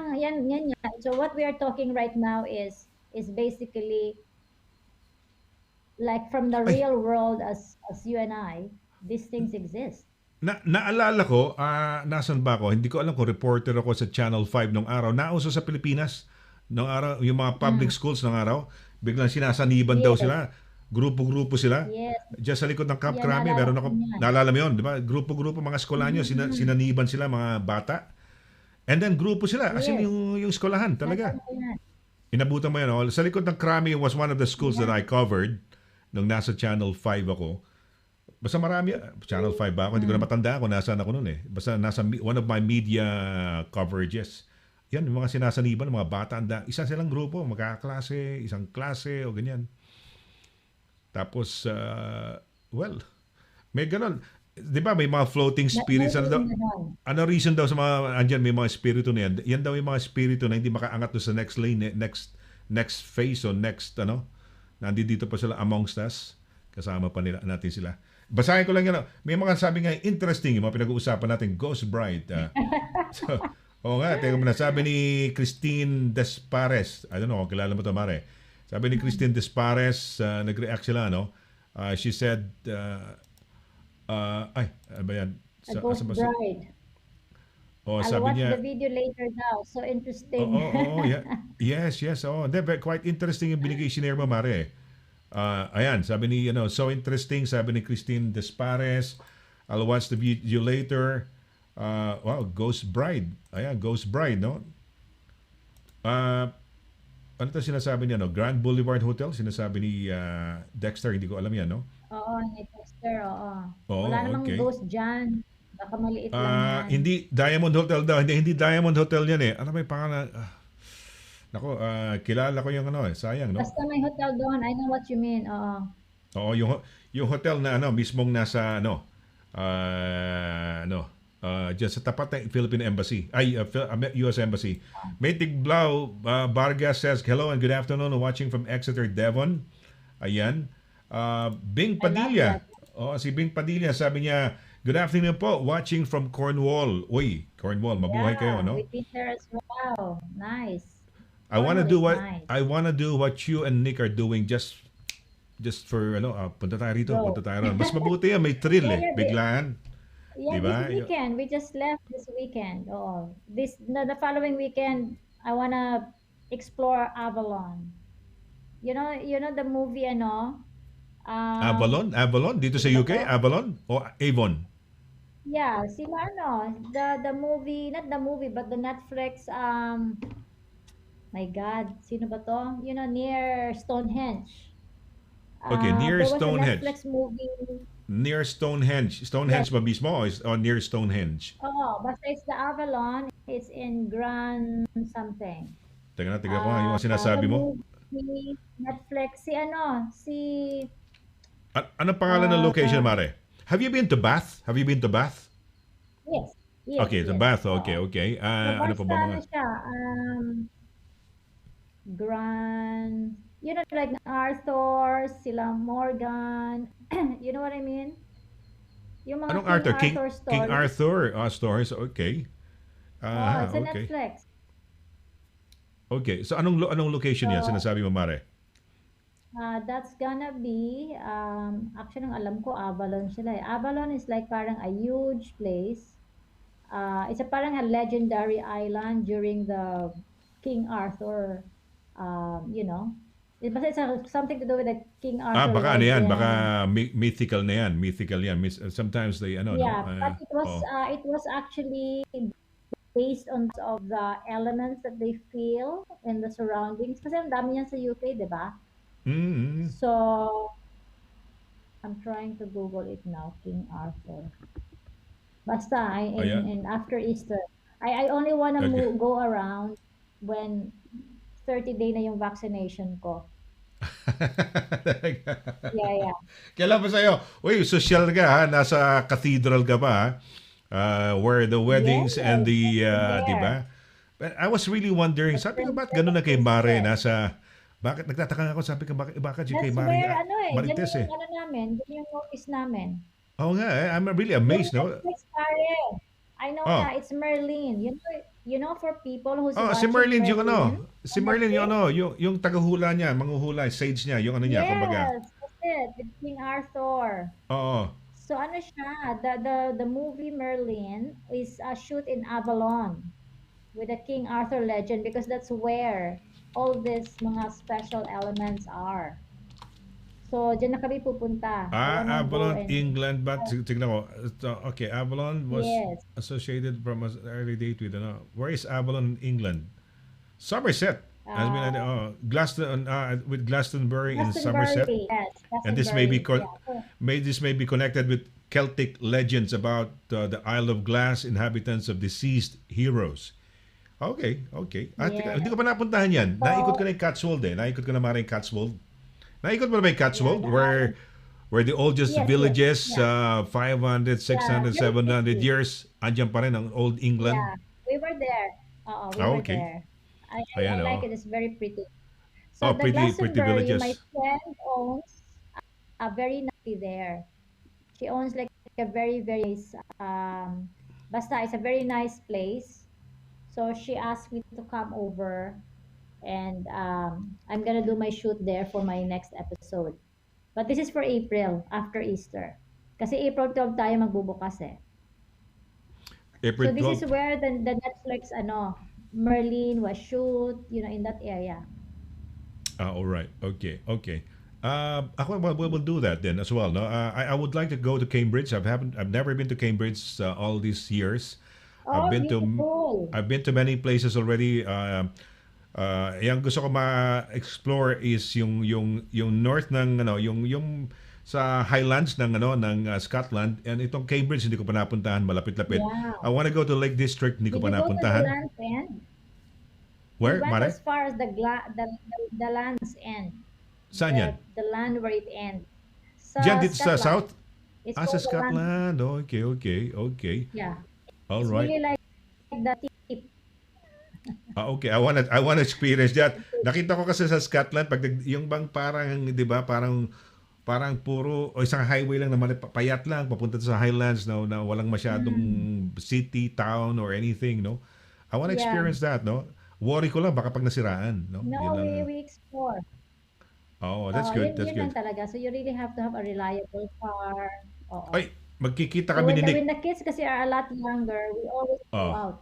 So what we are talking right now is basically like from the Ay, real world as you and I, these things exist. naalala ko, nasan ba ako? Hindi ko alam kung reporter ako sa Channel 5 nung araw. Nauso sa Pilipinas nung araw, yung mga public schools nung araw, biglang sinasaniban daw Yes. sila. Grupo-grupo sila. Yes. Diyan sa likod ng Camp Yeah, Crame, naalala meron ko ako, yan. naalala mo yun, di ba? Grupo-grupo mga eskolanyo, sinaniban sila mga bata. And then grupo sila, as in Yes. yung eskolahan talaga. Naalala ko yan. Inabutan mo yan. Oh. Sa likod ng Crame was one of the schools that Yeah. I covered nung nasa Channel 5 ako. Basta marami, Channel 5 ba ako? Hindi ko na matanda kung nasaan ako noon eh. Basta nasa one of my media coverages. Yan, yung mga sinasaniban, mga bata, isa silang grupo, magkakaklase, isang klase o ganyan. Tapos, well, may ganon. Di ba, may mga floating spirits. Ano daw, ano reason daw sa mga, andyan may mga spirito na yan? Yan daw yung mga spirito na hindi makaangat doon sa next lane, next phase o next, nandito pa sila amongst us. Kasama pa natin sila. Basahin ko lang yan. May mga sabi nga, interesting, yung mga pinag-uusapan natin, Ghost Bride. So, oo nga, teka muna. Sabi ni Christine Despares, I don't know, kilala mo ito, Mare. Sabi ni Christine Despares, nag-react sila, no? She said, ano ba yan? A Ghost Bride. Oh, I'll sabi watch niya, the video later now. So interesting. yeah. Yes. Oh, quite interesting yung binigay shinare mo, Mare. Ayan, sabi ni, so interesting, sabi ni Christine Despares. I'll watch the video later. Wow, Ghost Bride. Ayan, Ghost Bride, no? Ano to sinasabi niya, no? Grand Boulevard Hotel, sinasabi ni Dexter, hindi ko alam yan, no? Oo, ni Dexter, oo. Oo, Wala namang okay. ghost dyan. Baka maliit lang yan. Hindi Diamond Hotel daw. Hindi Diamond Hotel yan eh. Ano may pangalan? Nako, kilala ko yung sayang, no? Basta may hotel doon. I know what you mean. Oo. Oo, yung hotel na mismong nasa diyan sa tapat ng Philippine Embassy. US Embassy. Matig Blau Vargas says, hello and good afternoon. Watching from Exeter, Devon. Ayan. Bing Padilla. Si Bing Padilla, sabi niya, good afternoon po. Watching from Cornwall. Uy, Cornwall, mabuhay kayo, no? With Peter as well. Nice. I wanna Cornwall do is nice. I wanna do what you and Nick are doing just for punta tayo rito, Go. punta tayo ron. Mas mabuti yan, may thrill Yeah, biglaan. Yeah, Diba? this weekend. We just left this weekend. Oo. The following weekend, I wanna explore Avalon. You know the movie, Avalon dito sa UK, Avalon o Avon? Yeah, the movie, not the movie, but the Netflix, my God, sino ba to? Near Stonehenge. Okay, near There was Stonehenge. a Netflix movie, Near Stonehenge. Stonehenge Yes. ba mismo o near Stonehenge? Oh, basta it's the Avalon. It's in Grand something. Tingnan ko nga yung The sinasabi mo. movie, Netflix, si Anong pangalan ng location, uh, Mare? Have you been to Bath? Have you been to Bath? yes, yes, Okay, to yes. Bath. Okay, Oo. okay. So Ano pa basta ba ano mga... siya, Grand, like Arthur, sila Morgan, you know what I mean? Yung mga Anong King Arthur? Arthur King stories. Arthur stories. Okay. Oh, it's a Okay. Netflix. Okay. So anong location yan? So, Sinasabi mo, Mare? that's gonna be, actually, ang alam ko, Avalon sila eh. Avalon is like parang a huge place. It's a parang a legendary island during the King Arthur, you know. Basta it's something to do with the King Arthur Baka ano yan? Baka legend. mythical na yan. Mythical yan. Sometimes they, ano, no? Yeah, but it was actually based on of the elements that they feel in the surroundings. Kasi ang dami yan sa UK, di ba? Mm-hmm. So, I'm trying to Google it now, King Arthur. Basta, Yeah. in after Easter. I only wanna Okay. go around when 30-day na yung vaccination ko. Yeah, yeah. Kailan pa sa'yo? Uy, social ka ha? Nasa cathedral ka pa ha? Where the weddings Yes, and the, I've di been ba? there. But I was really wondering, The sabi ko, ba't princess ganun na of kay Mare? Easter. Bakit nagtataka ako, sabi ko, bakit yung kay That's Mare where, ano ganun Marites yung ano namin, ganun yung notice namin. Oo nga I'm really Yung amazed, no? Netflix pare. I know Oh. na, it's Merlin. For people who's Oh, si watching Merlin yung Merlin ano. Si on Merlin yung Netflix. ano, yung tagahula niya, manghuhula, sage niya, yung ano niya, kumbaga. Yes, that's it, with King Arthur. Oo. So ano siya, the movie Merlin is shoot in Avalon with the King Arthur legend because that's where all these mga special elements are. So diyan na kami pupunta. I wanna go Avalon, and England, but tignan ko. Okay, Avalon was yes. associated from an early date with, ano, where is Avalon, England? Somerset. Has been, with Glastonbury in Somerset. Glastonbury, yes, And this may be Glastonbury. this may be connected with Celtic legends about the Isle of Glass inhabitants of deceased heroes. Okay, okay. Yeah. Hindi ko pa napuntahan yan. So, Naikot ko na yung Cotswold eh. Naikot ko na maraming Cotswold. Naikot mo na ba yung Cotswold? Yeah, Where the oldest yes, villages, yeah. 500, 600, Yeah, very 700 pretty. years, andyan pa rin ang Old England. Yeah, we were there. We were Okay. there. I Ayan, like oh. it. It's very pretty. So the Pretty Glastonbury, villages. my friend owns a very nice there. She owns like a very, very basta it's a very nice place. So she asked me to come over and I'm gonna do my shoot there for my next episode. But this is for April, after Easter. Kasi April 12 tayo magbubukas eh. So April this is 12. where the Netflix Merlin was shoot, in that area. All right. Okay. Okay. Ako, we'll do that then as well. No, I would like to go to Cambridge. I've never been to Cambridge all these years. Oh, beautiful. I've been to many places already. Yung gusto ko ma-explore is yung north ng yung sa Highlands ng Scotland, and itong Cambridge hindi ko pa napuntahan, malapit-lapit. Yeah. I want to go to Lake District, hindi ko Did pa you go to the napuntahan. Land's End? Where, We went Mare? as far as the Land's End. Saan yan? The land where it ends. Diyan dito sa Scotland. south? It's Sa called the Land. Scotland. Okay, okay, okay. Yeah. All It's right. really like the tip. Okay, I wanna experience that. Nakita ko kasi sa Scotland pag yung bang parang 'di ba, parang puro o isang highway lang na payat lang papunta sa Highlands na walang masyadong city, town or anything, no. I wanna Yeah. experience that, no. Worry ko lang baka pag nasiraan, no. No, Yun lang. we explore. Oh, that's good. Yun, That's yun good. lang talaga. So you really have to have a reliable car. Oo. Ay, magkikita So kami when ni Nick. when the kids kasi are a lot younger, we always go Oh. out.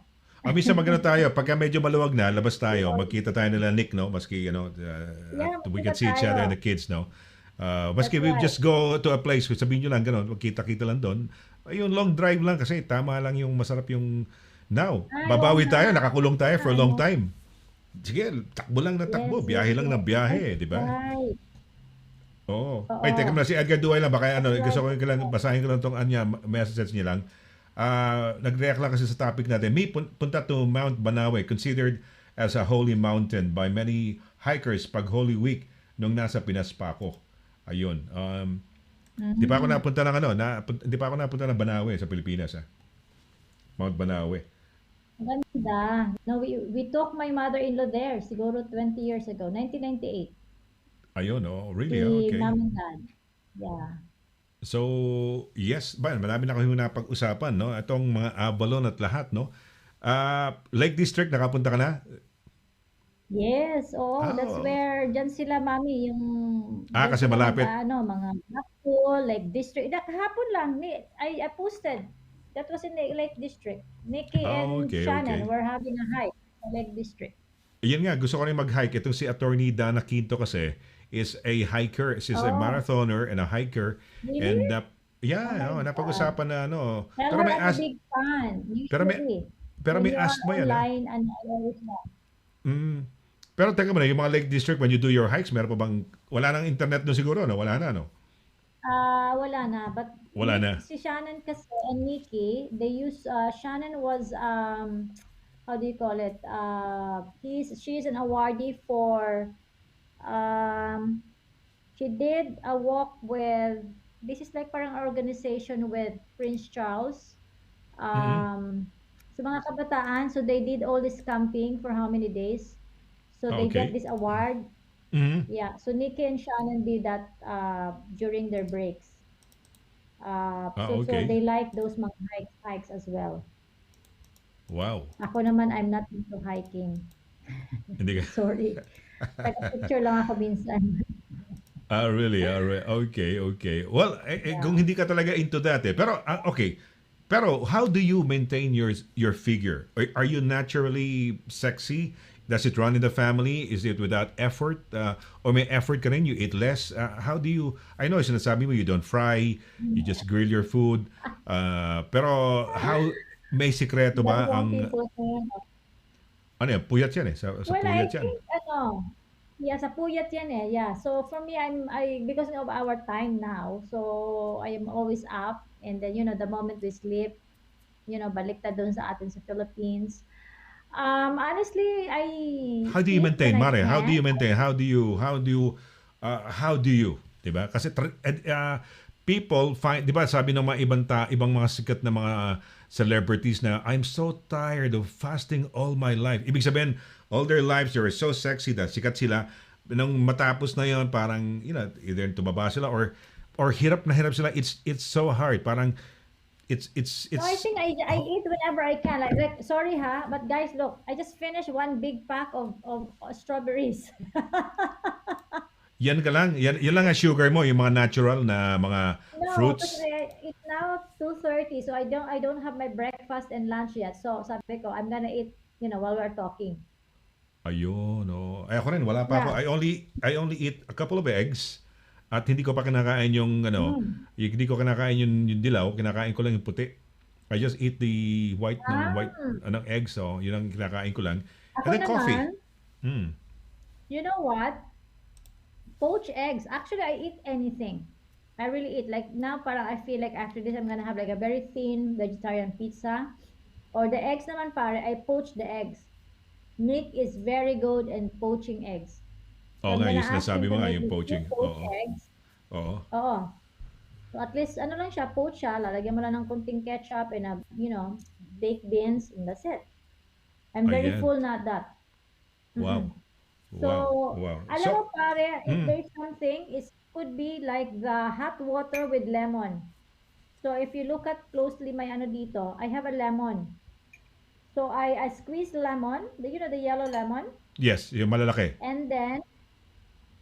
Minsan magano tayo, pagka medyo maluwag na, labas tayo, magkita tayo nila Nick, no? Maski, Yeah, we magkita can see each other tayo. and the kids, no? Maski That's we right. just go to a place, sabihin nyo lang gano'n, magkita-kita lang doon. Ayun, long drive lang kasi tama lang yung masarap yung now. Ay, Babawi oo tayo, nga. nakakulong tayo for a long Ano? time. Sige, takbo lang na takbo, Yes, biyahe yes, lang ng yes. biyahe, That's di ba? right. Oo. Ay, teka Oo. muna, si Edgar Duay lang, baka That's ano, why, gusto ko lang, basahin ko lang itong message niya lang. Nag-react lang kasi sa topic natin. May punta to Mount Banawe, considered as a holy mountain by many hikers pag Holy Week nung nasa Pinas pa ako. Ayun. Di pa ako mm, napunta ng ano, di pa ako napunta ng Banawe sa Pilipinas, Mount Banawe. maganda. No, we took my mother-in-law there siguro 20 years ago, 1998. Ayun, oh, really, Si okay. mom and dad. Yeah. So, yes, ba, marami na kami napag-usapan, no? Itong mga Avalon at lahat, no? Lake District, nakapunta ka na? Yes, oo, that's Oh. where diyan sila mami, yung diyan Kasi sila malapit. mag-ano, mga Blackpool, Lake District. Kahapon lang, I posted. That was in the Lake District. Nikki Oh, and okay, Shannon okay. were having a hike sa Lake District. Yan nga, gusto ko rin mag-hike. Itong si Attorney Dana Quinto kasi is a hiker. She's a Oh, marathoner and a hiker. And really? Oh yeah, my God. napag-usapan na ano. Tell Pero her may I'm a as big fan, pero may usually. pero When may you are asthma yan, online, and I always watch. Mm. Pero teka muna, yung mga Lake District, when you do your hikes, meron pa bang, wala nang internet no siguro, no? Wala na, no? Wala na. But Wala na. Si Shannon kasi and Nikki, Shannon was, how do you call it? She's an awardee for, um, she did a walk with, this is like parang organization with Prince Charles. Mm-hmm. Sa mga kabataan, so they did all this camping for how many days? So they get Okay. this award. Mm-hmm. Yeah, so Nikki and Shannon did that during their breaks. So Okay. they like those mga hikes as well. Wow. Ako naman, I'm not into hiking. Hindi ka. Sorry. Taga-picture lang ako minsan. Really? Okay, okay. Well, kung Yeah. hindi ka talaga into that Pero, okay. Pero, how do you maintain your figure? Are you naturally sexy? Does it run in the family? Is it without effort? Or may effort ka rin? You eat less? How do you... I know, sinasabi mo, you don't fry. You just grill your food. Pero, may sikreto That's ba what ang... people say. Ano yan? Puyat yan sa Well, I puyat yan. think, yeah, sa puyat yan eh. Yeah. So for me, because of our time now, so I am always up. And then, the moment we sleep, baliktad dun sa atin sa Philippines. Honestly, I How do you eat when maintain, I Mare? How do can. you maintain? How do you, 'di ba? Kasi people find, 'di ba, sabi ng mga ibang mga sikat na mga celebrities na I'm so tired of fasting all my life. Ibig sabihin, all their lives they were so sexy that sikat sila. Nung matapos na 'yon, parang either tumaba sila or hirap na hirap sila. It's so hard. Parang No, I it's think I eat whenever I can. Like sorry ha, but guys, look, I just finished one big pack of strawberries. yan ka lang. Yan lang ang sugar mo, yung mga natural na mga No, because fruits. it's now 2:30, so I don't have my breakfast and lunch yet. So sabi ko, I'm gonna eat, while we're talking. Ayun, oh. Ay, ako rin, wala pa ako. Yeah. I only eat a couple of eggs at hindi ko pa kinakain yung Mm. hindi ko kinakain yung dilaw, kinakain ko lang yung puti. I just eat the white Ah, eggs, so yun ang kinakain ko lang. And ako then coffee. naman, Hmm. you know what? Poached eggs. Actually, I eat anything. I really eat. Like now, parang I feel like after this, I'm gonna have like a very thin vegetarian pizza. Or the eggs naman, pare, I poach the eggs. Nick is very good in poaching eggs. So Oo I'm nga, gonna yung ask him sinasabi to mo nga, make yung me two poaching. poached Oo. eggs. Oo. Oo. So at least, ano lang siya, poach siya. Lalagyan mo lang ng konting ketchup and baked beans, and that's it. I'm very Ayan. full, not that. Mm-mm. Wow. Wow. So, Wow. alam mo So, pare, if hmm. there's something, it could be like the hot water with lemon. So if you look at closely my ano dito, I have a lemon. So I squeeze the lemon, the yellow lemon, Yes, yung malalaki. and then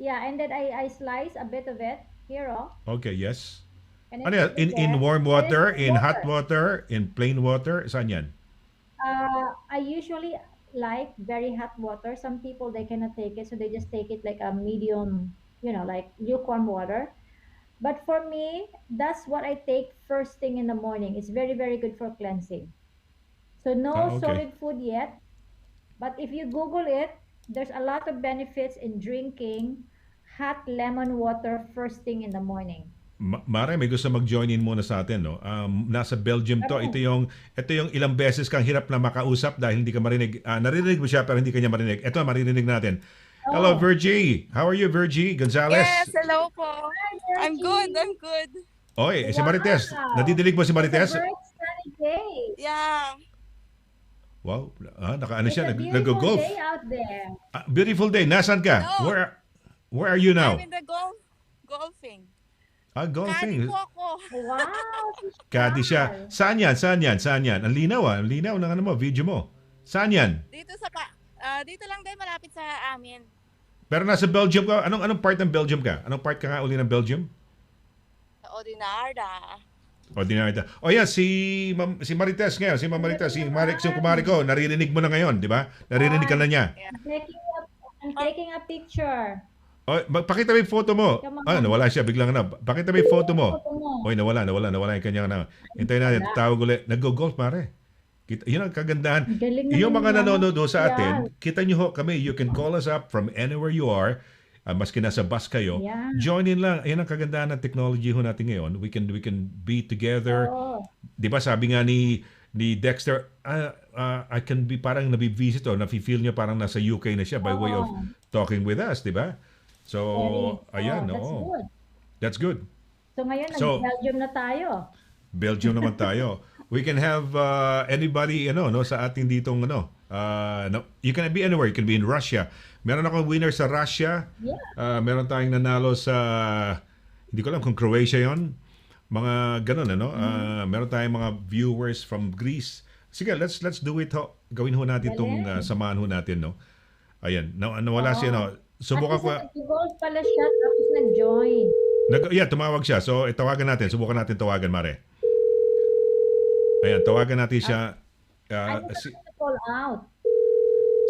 yeah, and then I slice a bit of it here, Okay, yes. and I Ano yan? put it In there. warm That is water, plain in hot water. water, in plain water, saan yan? I usually like very hot water. Some people they cannot take it, so they just take it like a medium, like lukewarm water. But for me, that's what I take first thing in the morning. It's very, very good for cleansing. So no Okay. solid food yet, but if you Google it, there's a lot of benefits in drinking hot lemon water first thing in the morning. Mare, may gusto mag-join in muna sa atin, no? Nasa Belgium to. Ano? Ito yung ilang beses kang hirap na makausap dahil hindi ka marinig. Narinig mo siya pero hindi ka niya marinig. Ito, maririnig natin. Hello, Virgie. How are you, Virgie Gonzalez? Yes, hello po. I'm good, I'm good. Oy, si Marites. Wow. Nadidilig mo si Marites? It's a bright sunny day. Yeah. Wow, nakaano It's siya, a beautiful nag-golf. day out there. Beautiful day. Nasaan ka? No. Where are you now? I'm in the golfing. Golfing. Kadi po ako. Wow. Kadi siya. Saan yan? Ang linaw Ang linaw ng ano mo, video mo. Saan yan? Dito lang din malapit sa amin. Pero nasa Belgium ka. Anong part ng Belgium ka? Anong part ka nga uli ng Belgium? Ordinarda. Ordinary. O yan, si Marites ngayon. Si Marites. Si Marix yung kumari ko. Naririnig mo na ngayon, di ba? Naririnig ka na niya. I'm taking a picture. O, pakita mo yung photo mo. Nawala siya. Biglang na. Pakita mo yung photo mo. Oy, nawala yung kanyang na. Hintayin natin. Tawag ulit. Nag-golf, pare. Yun ang kagandahan. Yung mga nanonood sa atin, kita nyo ho kami, you can call us up from anywhere you are, maski nasa bus kayo, join in lang. Yan ang kagandahan ng technology ho natin ngayon. We can be together. Di ba sabi nga ni Dexter, I can be parang nabivisit o nafe-feel niya parang nasa UK na siya by way of talking with us, di ba? So, ayan, that's good. So ngayon, nag-Belgium na tayo. Belgium naman tayo. We can have anybody, sa ating ditong, you can be anywhere. You can be in Russia. Meron akong winner sa Russia. Yeah. Meron tayong nanalo sa, hindi ko alam kung Croatia yon. Mga ganun, meron tayong mga viewers from Greece. Sige, let's do it. Gawin ho natin itong samahan ho natin, no? Ayan, nawala siya, subukan ko. Nag-golf pala siya, tapos nag-join. Tumawag siya. So, tawagan natin. Subukan natin tawagan, Mare. Ayan, tawagan natin siya. Call out.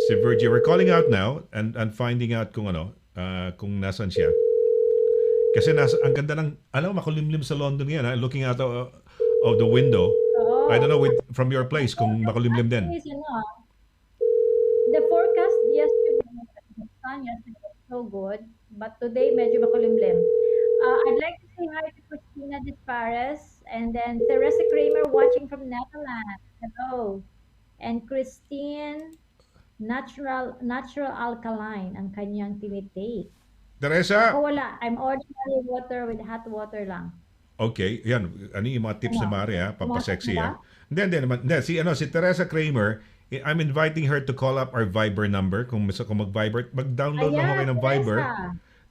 Si Virgie, we're calling out now and finding out kung kung nasan siya. Kasi ang ganda ng, makulimlim sa London ngayon, looking out of the window. I don't know from your place kung makulimlim din. The forecast yesterday was so good, but today medyo makulimlim. I'd like to say hi to Christina Dispares and then Teresa Kramer watching from Netherlands. Hello. And Christine Natural Alkaline ang kanyang tinitake. Teresa? Ako wala. I'm ordinary water with hot water lang. Okay, yan. Ano yung mga tips ni Mari, pampasexy, Hindi, si Teresa Kramer, I'm inviting her to call up our Viber number. Kung mag-Viber, mag-download lang ho kayo ng Viber.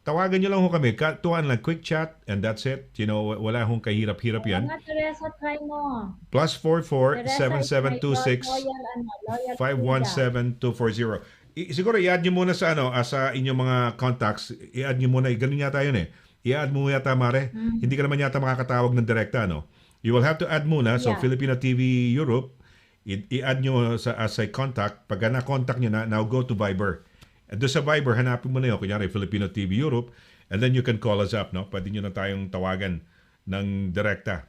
Tawagan nyo lang ho kami. Tuwan lang, quick chat, and that's it. Wala hong kahirap-hirap yan. Teresa, try mo. +44 7726 517240. Siguro i-add nyo muna sa sa inyong mga contacts. I-add nyo muna, ganun yata yun I-add mo yata, Mare. Hindi ka naman yata makakatawag ng direkta, You will have to add muna. So, Filipino TV Europe, i-add nyo as a contact. Pag na-contact nyo now go to Viber. At doon sa Viber, hanapin mo na yun. Kunyari, Filipino TV Europe. And then you can call us up, Pwede nyo na tayong tawagan ng direkta.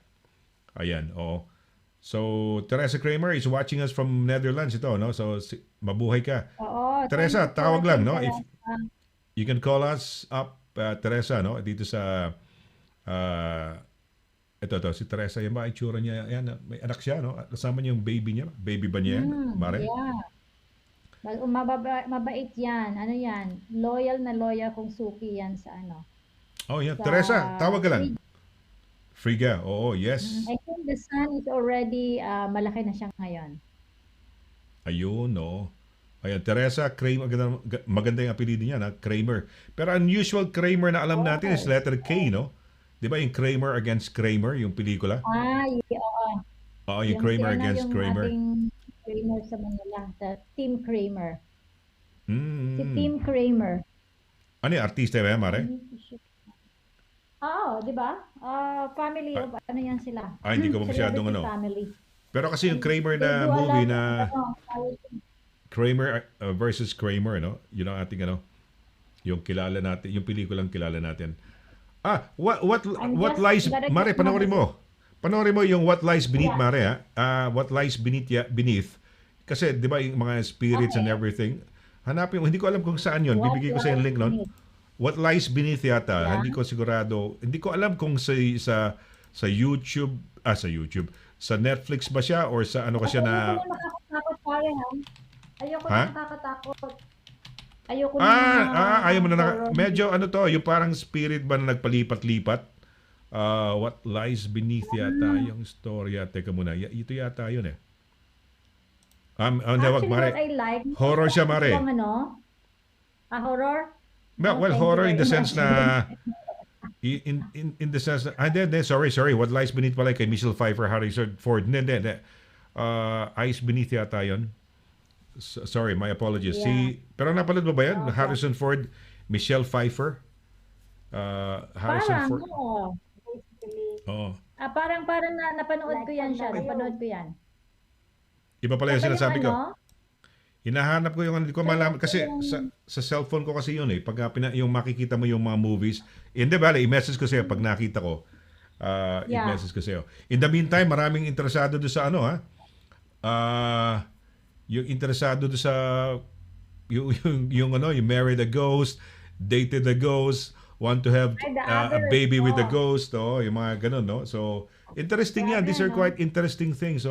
Ayan, oo. So, Teresa Kramer is watching us from Netherlands ito, So, mabuhay ka. Oo. Teresa, tawag lang, If you can call us up, Teresa, Dito sa, ito, si Teresa, yan ba, itsura niya, yan, may anak siya, Kasama niya yung baby niya. Baby ba niya yan, Mare? Yeah. Mabait yan. Ano yan? Loyal kung suki yan sa Oh, yan. Teresa, tawag ka lang. Friga, oo, yes. I think the son is already, malaki na siya ngayon. Ayun, Ayan, Teresa Kramer, maganda yung apelido niya, Kramer. Pero unusual Kramer na alam natin is letter K, Di ba yung Kramer against Kramer, yung pelikula? Oo. Oo, yung Kramer against Kramer. Kramer sa Manila, the Team Kramer. Si Mm. Team Kramer. Ano yung artista ba, Mare? Oo, di ba? Family of ano yan sila. Hindi ko masyadong Family. Pero kasi yung Kramer na movie na Kramer versus Kramer, Yun ang ating yung kilala natin, yung pelikulang kilala natin. What lies, Mare, panoorin mo. Panoorin mo yung What Lies Beneath, Mare, What Lies Beneath. Kasi, di ba, yung mga spirits and everything. Hanapin mo. Hindi ko alam kung saan yun. Bibigay ko sa yung link nun. What Lies Beneath yata. Yeah. Hindi ko sigurado. Hindi ko alam kung sa YouTube, sa YouTube, sa Netflix ba siya or sa ano ka siya na... Ayoko na nakakatakot pare ha. Ayoko Ha? na nakakatakot. Ayoko na Ayaw mo na horror. medyo ano to, yung parang spirit ba na nagpalipat-lipat? What Lies Beneath yata yung story. Teka muna, ito yata yun eh. Wag, Actually, Mare. what I like, Horror siya, Mare. Yung ano, horror? Well, Thank you horror in very the sense much. na in the sense na, sorry, What Lies Beneath pala kay Michelle Pfeiffer, Harrison Ford. Hindi. Eyes Beneath yata yun. Sorry, my apologies. Yeah. Pero napanood mo ba yan? Okay. Harrison Ford, Michelle Pfeiffer. Harrison Parang, Ford. oo. Basically. Oo. Parang na napanood ko yan siya. Napanood ko yan. Iba pala yung Iba sinasabi ko. ano? Hinahanap ko yung hindi ko malaman kasi sa cellphone ko kasi yun eh. Pag yung makikita mo yung mga movies, hindi bale, i-message ko sa'yo pag nakita ko. Yeah. I-message ko sa'yo. In the meantime, maraming interesado doon sa ano ha. Yung interesado doon sa yung married a ghost, dated a ghost, want to have a baby with a ghost, yung mga ganun, no? So, interesting yan. These are quite interesting things.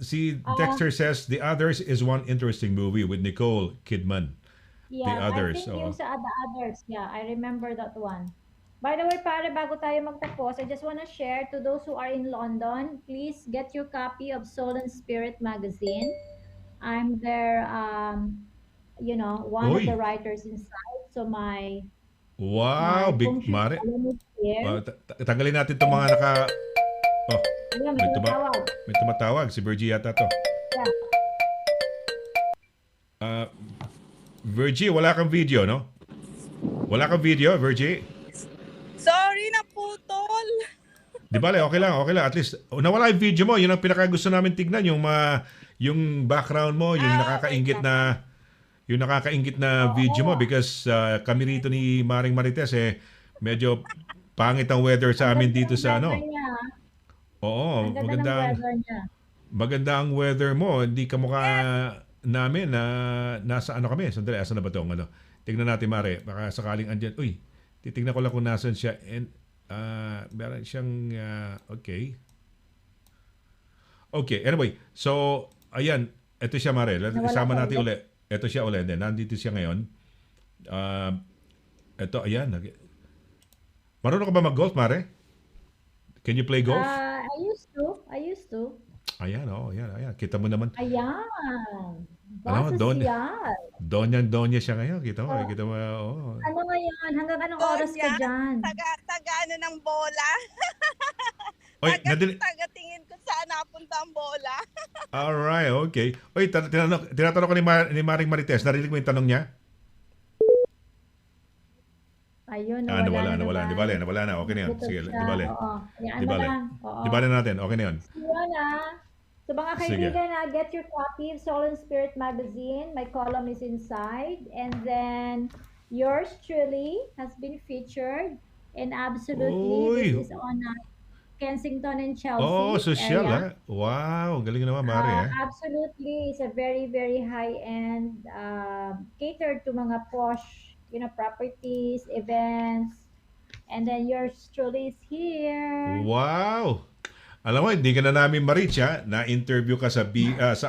Si Dexter says The Others is one interesting movie with Nicole Kidman. Yeah, The Others. I think yung sa The Others. Yeah, I remember that one. By the way, pare, bago tayo magtapos, I just want to share to those who are in London, please get your copy of Soul and Spirit magazine. I'm their, one of Uy. the writers inside. So Wow, my big function Mare. column is here. Tanggalin natin itong mga naka... Oh, Ayan, may may tumatawag. may tumatawag. Si Virgie yata to. Yeah. Virgie, wala kang video, no? Wala kang video, Virgie? Sorry na putol. Di bale, okay lang. At least, nawala yung video mo. Yun ang pinakagusto namin tignan. Yung background mo, yung nakakaingit na video mo because kami rito ni Maring Marites medyo pangit ang weather sa amin dito sa ano. Oo, maganda ang weather mo. Hindi ka mukha namin na nasa ano kami. Sandali, asan na ba 'tong ano? Tingnan natin, Mare. Baka sakaling andyan. Uy, titignan ko lang kung nasan siya. And meron siyang okay. Okay, anyway. So, ayan, ito siya, Mare. Isama natin uli. Ito siya uli. Nandito siya ngayon. Ito, ayan. Marunong ka ba mag-golf, Mare? Can you play golf? I used to. Ayan, ayan. Kita mo naman. Ayan. Alam mo, Basasial. Donya siya ngayon. Kita mo. Ano ngayon? Hanggang anong oras ka dyan? Taga ano ng bola. Oy, Taga-tingin ko saan napunta ang bola. Alright, okay. Oy, tinatanong ko ni Maring Marites. Narinig mo yung tanong niya? Ayun, Nawala na. Okay na yun. Sige, di bale. Di bale natin. Okay na yun. So mga kaibigan, get your copy of Soul and Spirit magazine. My column is inside. And then, yours truly has been featured. And absolutely, this is on Kensington and Chelsea. Oh, social area. Wow, galing naman, Mare. Absolutely, it's a very, very high-end, catered to mga posh, properties, events, and then yours truly is here. Wow! Alam mo, hindi ka na namin ma-reach, ha? Na-interview ka sa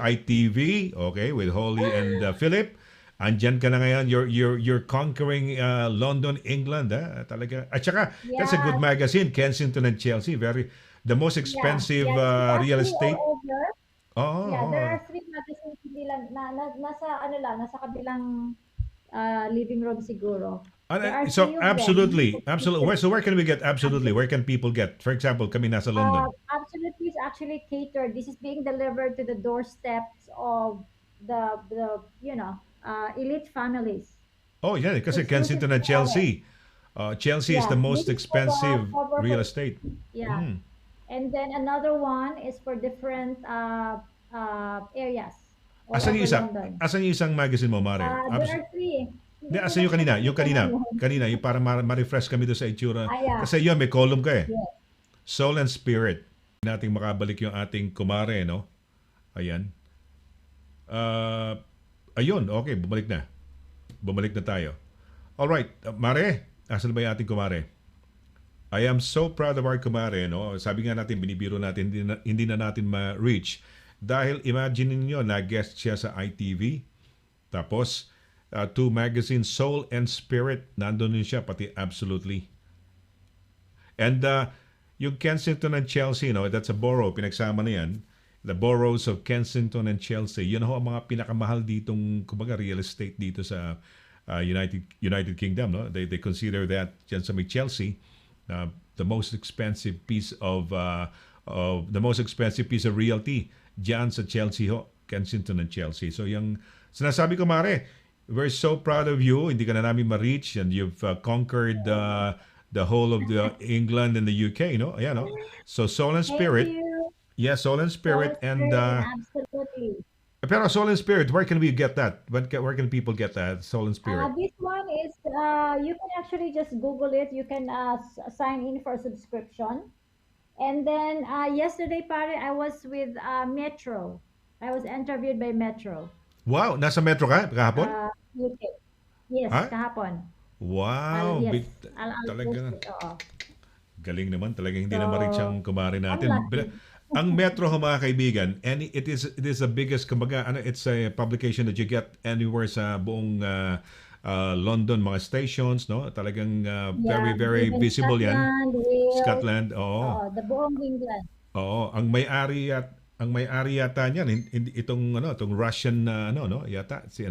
ITV, okay, with Holly and Philip. Andyan ka na ngayon. You're conquering London, England, ha? Talaga. At saka, that's a good magazine, Kensington and Chelsea. The most expensive real estate. There are 3 magazines nasa kabilang living room siguro. So absolutely. So where can we get? Absolutely. Where can people get? For example, kami nasa London. Absolutely, it's actually catered. This is being delivered to the doorsteps of the elite families. Oh yeah, kasi Kensington and Chelsea. Chelsea is the most expensive real estate. Yeah. And then another one is for different areas. Asan yung isang magazine mo, Mare? There are 3. Hindi, asan yung kanina? Yung kanina, yung para ma-refresh kami doon sa itsura. Kasi yun, may column ka eh. Yes. Soul and Spirit. Nating makabalik yung ating kumare, no? Ayan. Ayun, okay, bumalik na tayo. All right, Mare, asan ba yung ating kumare? I am so proud of our kumare, no? Sabi nga natin, binibiro natin, hindi na natin ma-reach. Dahil imagine niyo na guest siya sa ITV. Tapos, two magazines, Soul and Spirit, nandun din siya, pati Absolutely. And yung Kensington and Chelsea, no? That's a borough, pinagsama na yan. The boroughs of Kensington and Chelsea, yun ho ang mga pinakamahal ditong, kumbaga, real estate dito sa United Kingdom, no? They consider that dyan sa may Chelsea, the most expensive piece of realty diyan sa Chelsea ho, Kensington and Chelsea. So yung sinasabi ko, Mare, we're so proud of you. Hindi ka na namin ma-reach and you've conquered the whole of the England and the UK, no? Ayan, no? So Soul and Spirit. Thank you. Yeah, Soul and Spirit. And Absolutely. pero Soul and Spirit, where can we get that? Where can people get that Soul and Spirit? This one is, you can actually just Google it. You can sign in for a subscription. And then yesterday, pare, I was with Metro. I was interviewed by Metro. Wow, nasa Metro ka kahapon? UK. Yes, Ha? kahapon. Wow, Yes. big, I'll talaga. post it, oo. Galing naman, talagang hindi So, na ma-reach ang kumare natin. I'm lucky. Ang Metro ho, mga kaibigan, and it is the biggest, kumbaga, it's a publication that you get anywhere sa buong London, mga stations, no? Talagang very, Yeah, very even visible yan. Scotland, Wales, Scotland, oo. the buong England. Oo, ang may-ari yata niyan itong Russian yata si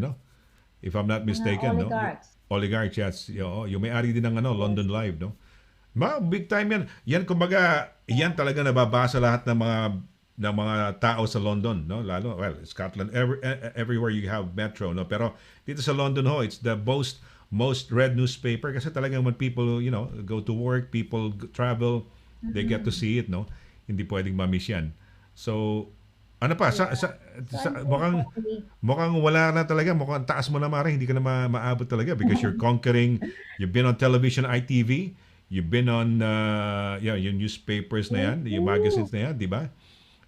if I'm not mistaken, no? oligarchs. Oligarchs, yes. Yung may-ari din ng London Live, no? Big time yan. Yan kumbaga, yan talaga nababasa lahat ng mga tao sa London, no? Lalo, Scotland, everywhere you have Metro, no? Pero dito sa London ho, it's the most read newspaper kasi talagang when people, go to work, people travel, they get to see it, no? Hindi pwedeng ma-miss yan. So, ano pa? Mukhang wala na talaga. Mukhang taas mo na, Mare. Hindi ka na maabot talaga because you're conquering. You've been on television, ITV. You've been on yung newspapers na yan, yung magazines na yan, di ba?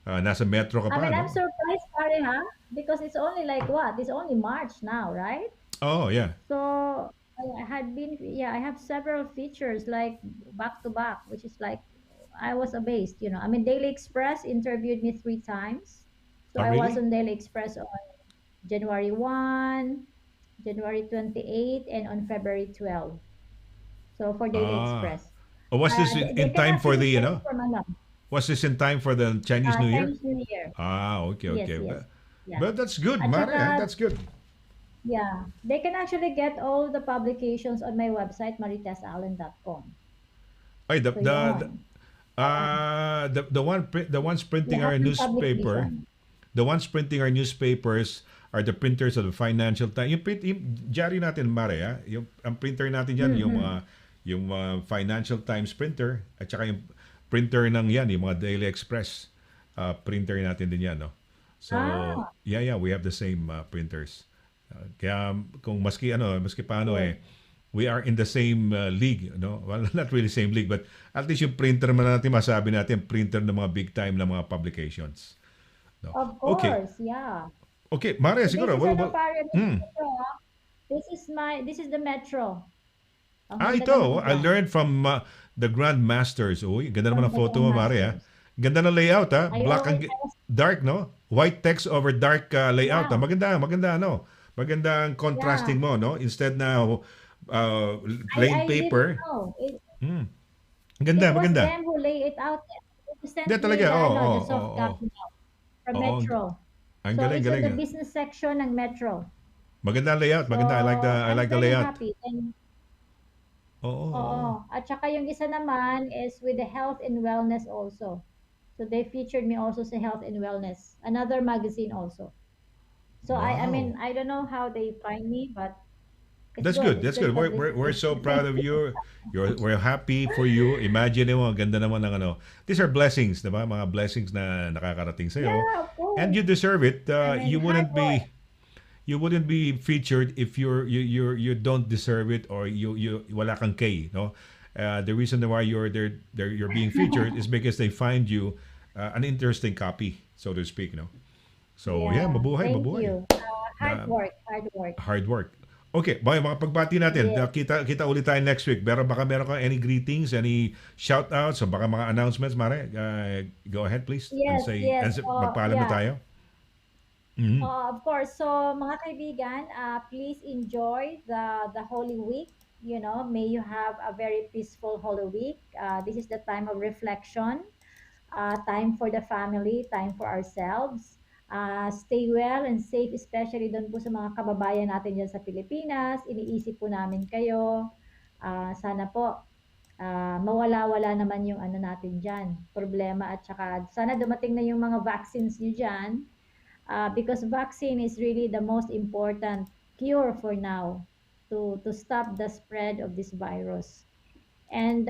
Nasa Metro ka pa, I mean, no? I'm surprised, pare, ha? Because it's only like what? It's only March now, right? Oh, yeah. So I have several features like back to back, which is like I was amazed. I mean, Daily Express interviewed me 3 times. So Oh, I was really? on Daily Express on January 1, January 28, and on February 12. So for Daily Express. Was this They in can time for actually the, send from ano, was this in time for the Chinese New Year? Chinese New Year. Okay. Yes. Yeah. But that's good, At Mare. saka- That's good. Yeah, they can actually get all the publications on my website, maritesallen.com. Ay, So yun. the ones printing our Lahat ng newspaper, publication. the ones printing our newspapers are the printers of the Financial Times. Yung diary natin, Mare, ang printer natin yan, yung Financial Times printer, at saka yung printer ng yan, yung mga Daily Express printer natin din yan, no? So, yeah, we have the same printers. Kaya kung maski paano we are in the same league, no? Well, not really same league, but at least yung printer man natin, masabi natin, printer ng mga big time na mga publications. No? Of course, Okay. yeah. Okay, Mare, siguro. This is the Metro. Ang ganda Ito, ng I design. learned from the Grandmasters. Uy, ganda naman ang From the photo mo, Mare, ha? Grandmasters. Ganda ng layout, ha? I Black and always- dark, no? White text over dark layout. Yeah. Ha? Maganda, no? Maganda ang contrasting mo, no? Instead na plain I paper. didn't know. Ganda, It was maganda. them who lay it out. Who sent Hindi, me talaga, the soft copy now from Oo. Metro. Ang So galing, it's galing. in the business section ng Metro. Maganda ang layout. Maganda. I like I'm the very layout. happy. And, Oo. oo. At saka yung isa naman is with the health and wellness also. So they featured me also sa health and wellness. Another magazine also. So I Wow. mean, I don't know how they find me, but it's That's good. It's That's good. We're so proud of you. We're happy for you. Imagine mo, ang ganda naman ng ano. These are blessings, diba? Mga blessings na nakakarating sa iyo. Yeah, of course. And you deserve it. I mean, You wouldn't hard be featured if you don't deserve it or you wala kang K, no? The reason why you're being featured is because they find you an interesting copy, so to speak, no? So yeah, mabuhay, Thank mabuhay. you. Hard work. Hard work. Okay, boy, mga pagbati natin. Yes. Kita ulit tayo next week. Pero baka meron ka any greetings, any shout-outs, o baka mga announcements, Mare? Go ahead, please. Yes, And yes. magpaalam na Yeah. tayo. Mhm. Of course. So, mga kaibigan, please enjoy the Holy Week. You know, may you have a very peaceful Holy Week. This is the time of reflection, time for the family, time for ourselves. Stay well and safe, especially doon po sa mga kababayan natin dyan sa Pilipinas. Iniisip po namin kayo. Sana po mawala-wala naman yung ano natin dyan, problema at saka sana dumating na yung mga vaccines nyo dyan. Because vaccine is really the most important cure for now to stop the spread of this virus. And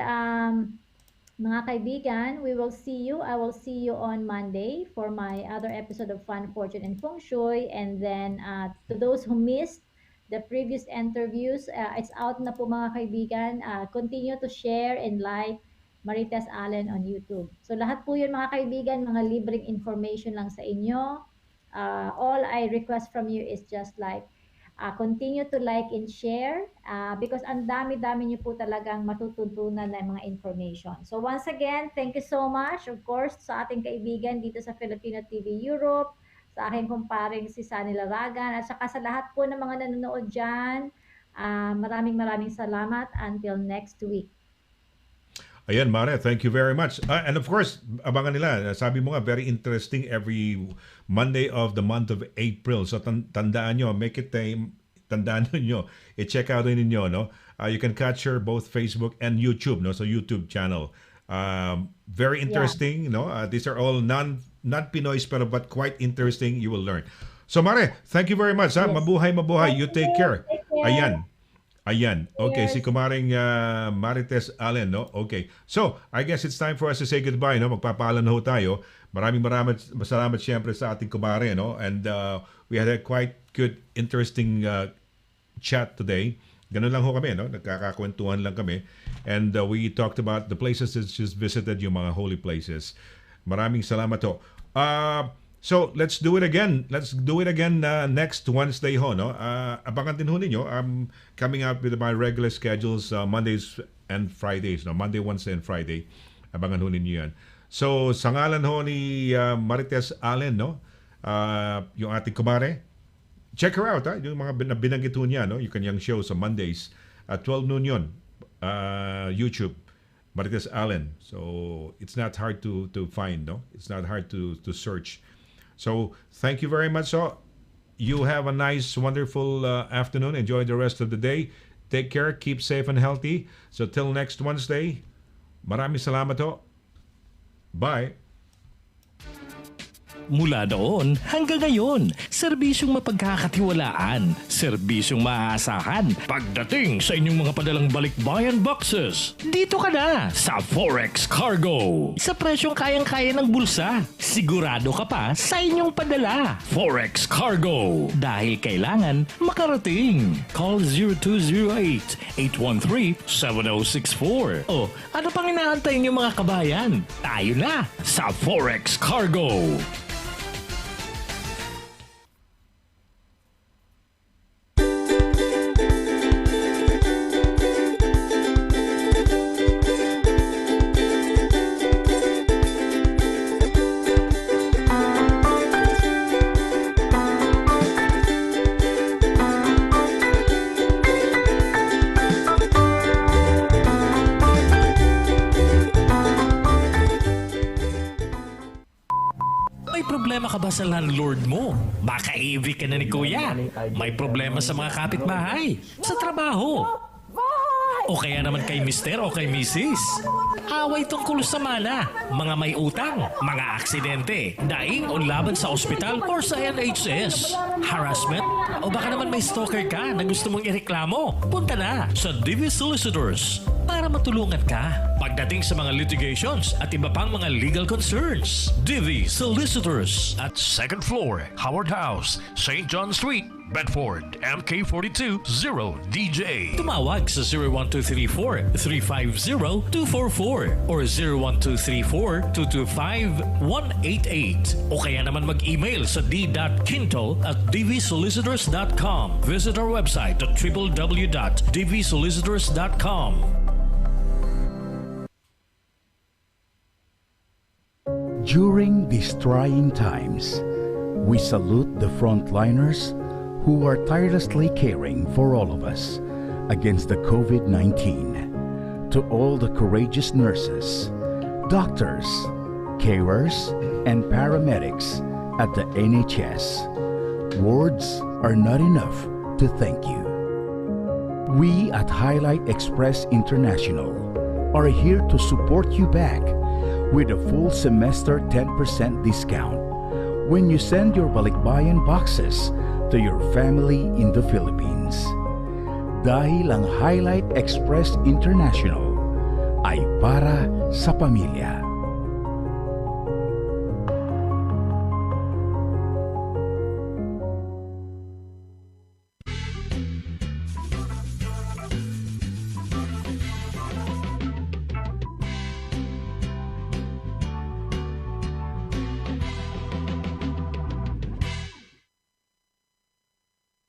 mga kaibigan, we will see you. I will see you on Monday for my other episode of Fun, Fortune, and Feng Shui. And then to those who missed the previous interviews, it's out na po mga kaibigan. Continue to share and like Marites Allen on YouTube. So lahat po yun mga kaibigan, mga libreng information lang sa inyo. All I request from you is just like continue to like and share because ang dami-dami niyo po talagang matututunan ng mga information. So once again, thank you so much, of course, sa ating kaibigan dito sa Filipino TV Europe, sa aking kumparing si Sonny Laragan, at saka sa lahat po ng mga nanonood dyan. Maraming salamat until next week. Ayan, Mare, thank you very much. And of course, abangan nila. Sabi mo nga, very interesting every Monday of the month of April. So tandaan nyo, make it time, tandaan nyo, i-check out din ninyo, no? You can catch her both Facebook and YouTube, no? So YouTube channel. Very interesting, no? These are all not Pinoys, but quite interesting. You will learn. So Mare, thank you very much. Yes. Mabuhay. You take care. Take care. Ayan. Okay, Cheers. si kumaring Marites Allen, no? Okay. So, I guess it's time for us to say goodbye, no? Magpapaalam na ho tayo. Maraming salamat siyempre sa ating kumare, no? And we had a quite good, interesting chat today. Ganun lang ho kami, no? Nagkakakwentuhan lang kami. And we talked about the places that she's visited, yung mga holy places. Maraming salamat ho. So, let's do it again. Let's do it again next Wednesday ho, no? Abangan din ho ninyo. I'm coming out with my regular schedules Mondays and Fridays, no? Monday, Wednesday, and Friday. Abangan ho ninyo yan. So, sa ngalan ho ni Marites Allen, no? Yung ating kumare, check her out, ha? Yung mga binanggit ho niya, no? Yung kanyang show sa Mondays at 12 noon yun. YouTube. Marites Allen. So, it's not hard to find, no? It's not hard to search. So, thank you very much. So, you have a nice, wonderful afternoon. Enjoy the rest of the day. Take care. Keep safe and healthy. So, till next Wednesday, maraming salamat ho. Bye. Mula noon hanggang ngayon, serbisyong mapagkakatiwalaan, serbisyong maaasahan pagdating sa inyong mga padalang balikbayan boxes. Dito ka na sa Forex Cargo. Sa presyong kayang-kaya ng bulsa, sigurado ka pa sa inyong padala. Forex Cargo. Dahil kailangan makarating. Call 0208-813-7064. O ano pang inaantay niyo mga kabayan? Tayo na sa Forex Cargo. Problema ka ba sa landlord mo? Baka AV ka na ni Kuya. May problema sa mga kapitbahay, sa trabaho. O kaya naman kay Mister o kay Mrs. Away tungkol sa mana, mga may utang, mga aksidente, daing o laban sa ospital or sa NHS, harassment, o baka naman may stalker ka na gusto mong ireklamo. Punta na sa Divi Solicitors. para matulungan ka pagdating sa mga litigations at iba pang mga legal concerns. Divi Solicitors at 2nd floor, Howard House, St. John Street, Bedford, MK42 0DJ. Tumawag sa 01234-350-244 or 01234-225-188 o kaya naman mag-email sa d.quinto@dvsolicitors.com. Visit our website at www.dvsolicitors.com. During these trying times, we salute the frontliners who are tirelessly caring for all of us against the COVID-19. To all the courageous nurses, doctors, carers, and paramedics at the NHS, words are not enough to thank you. We at Highlight Express International are here to support you back with a full semester 10% discount when you send your balikbayan boxes to your family in the Philippines. Dahil ang Highlight Express International ay para sa pamilya.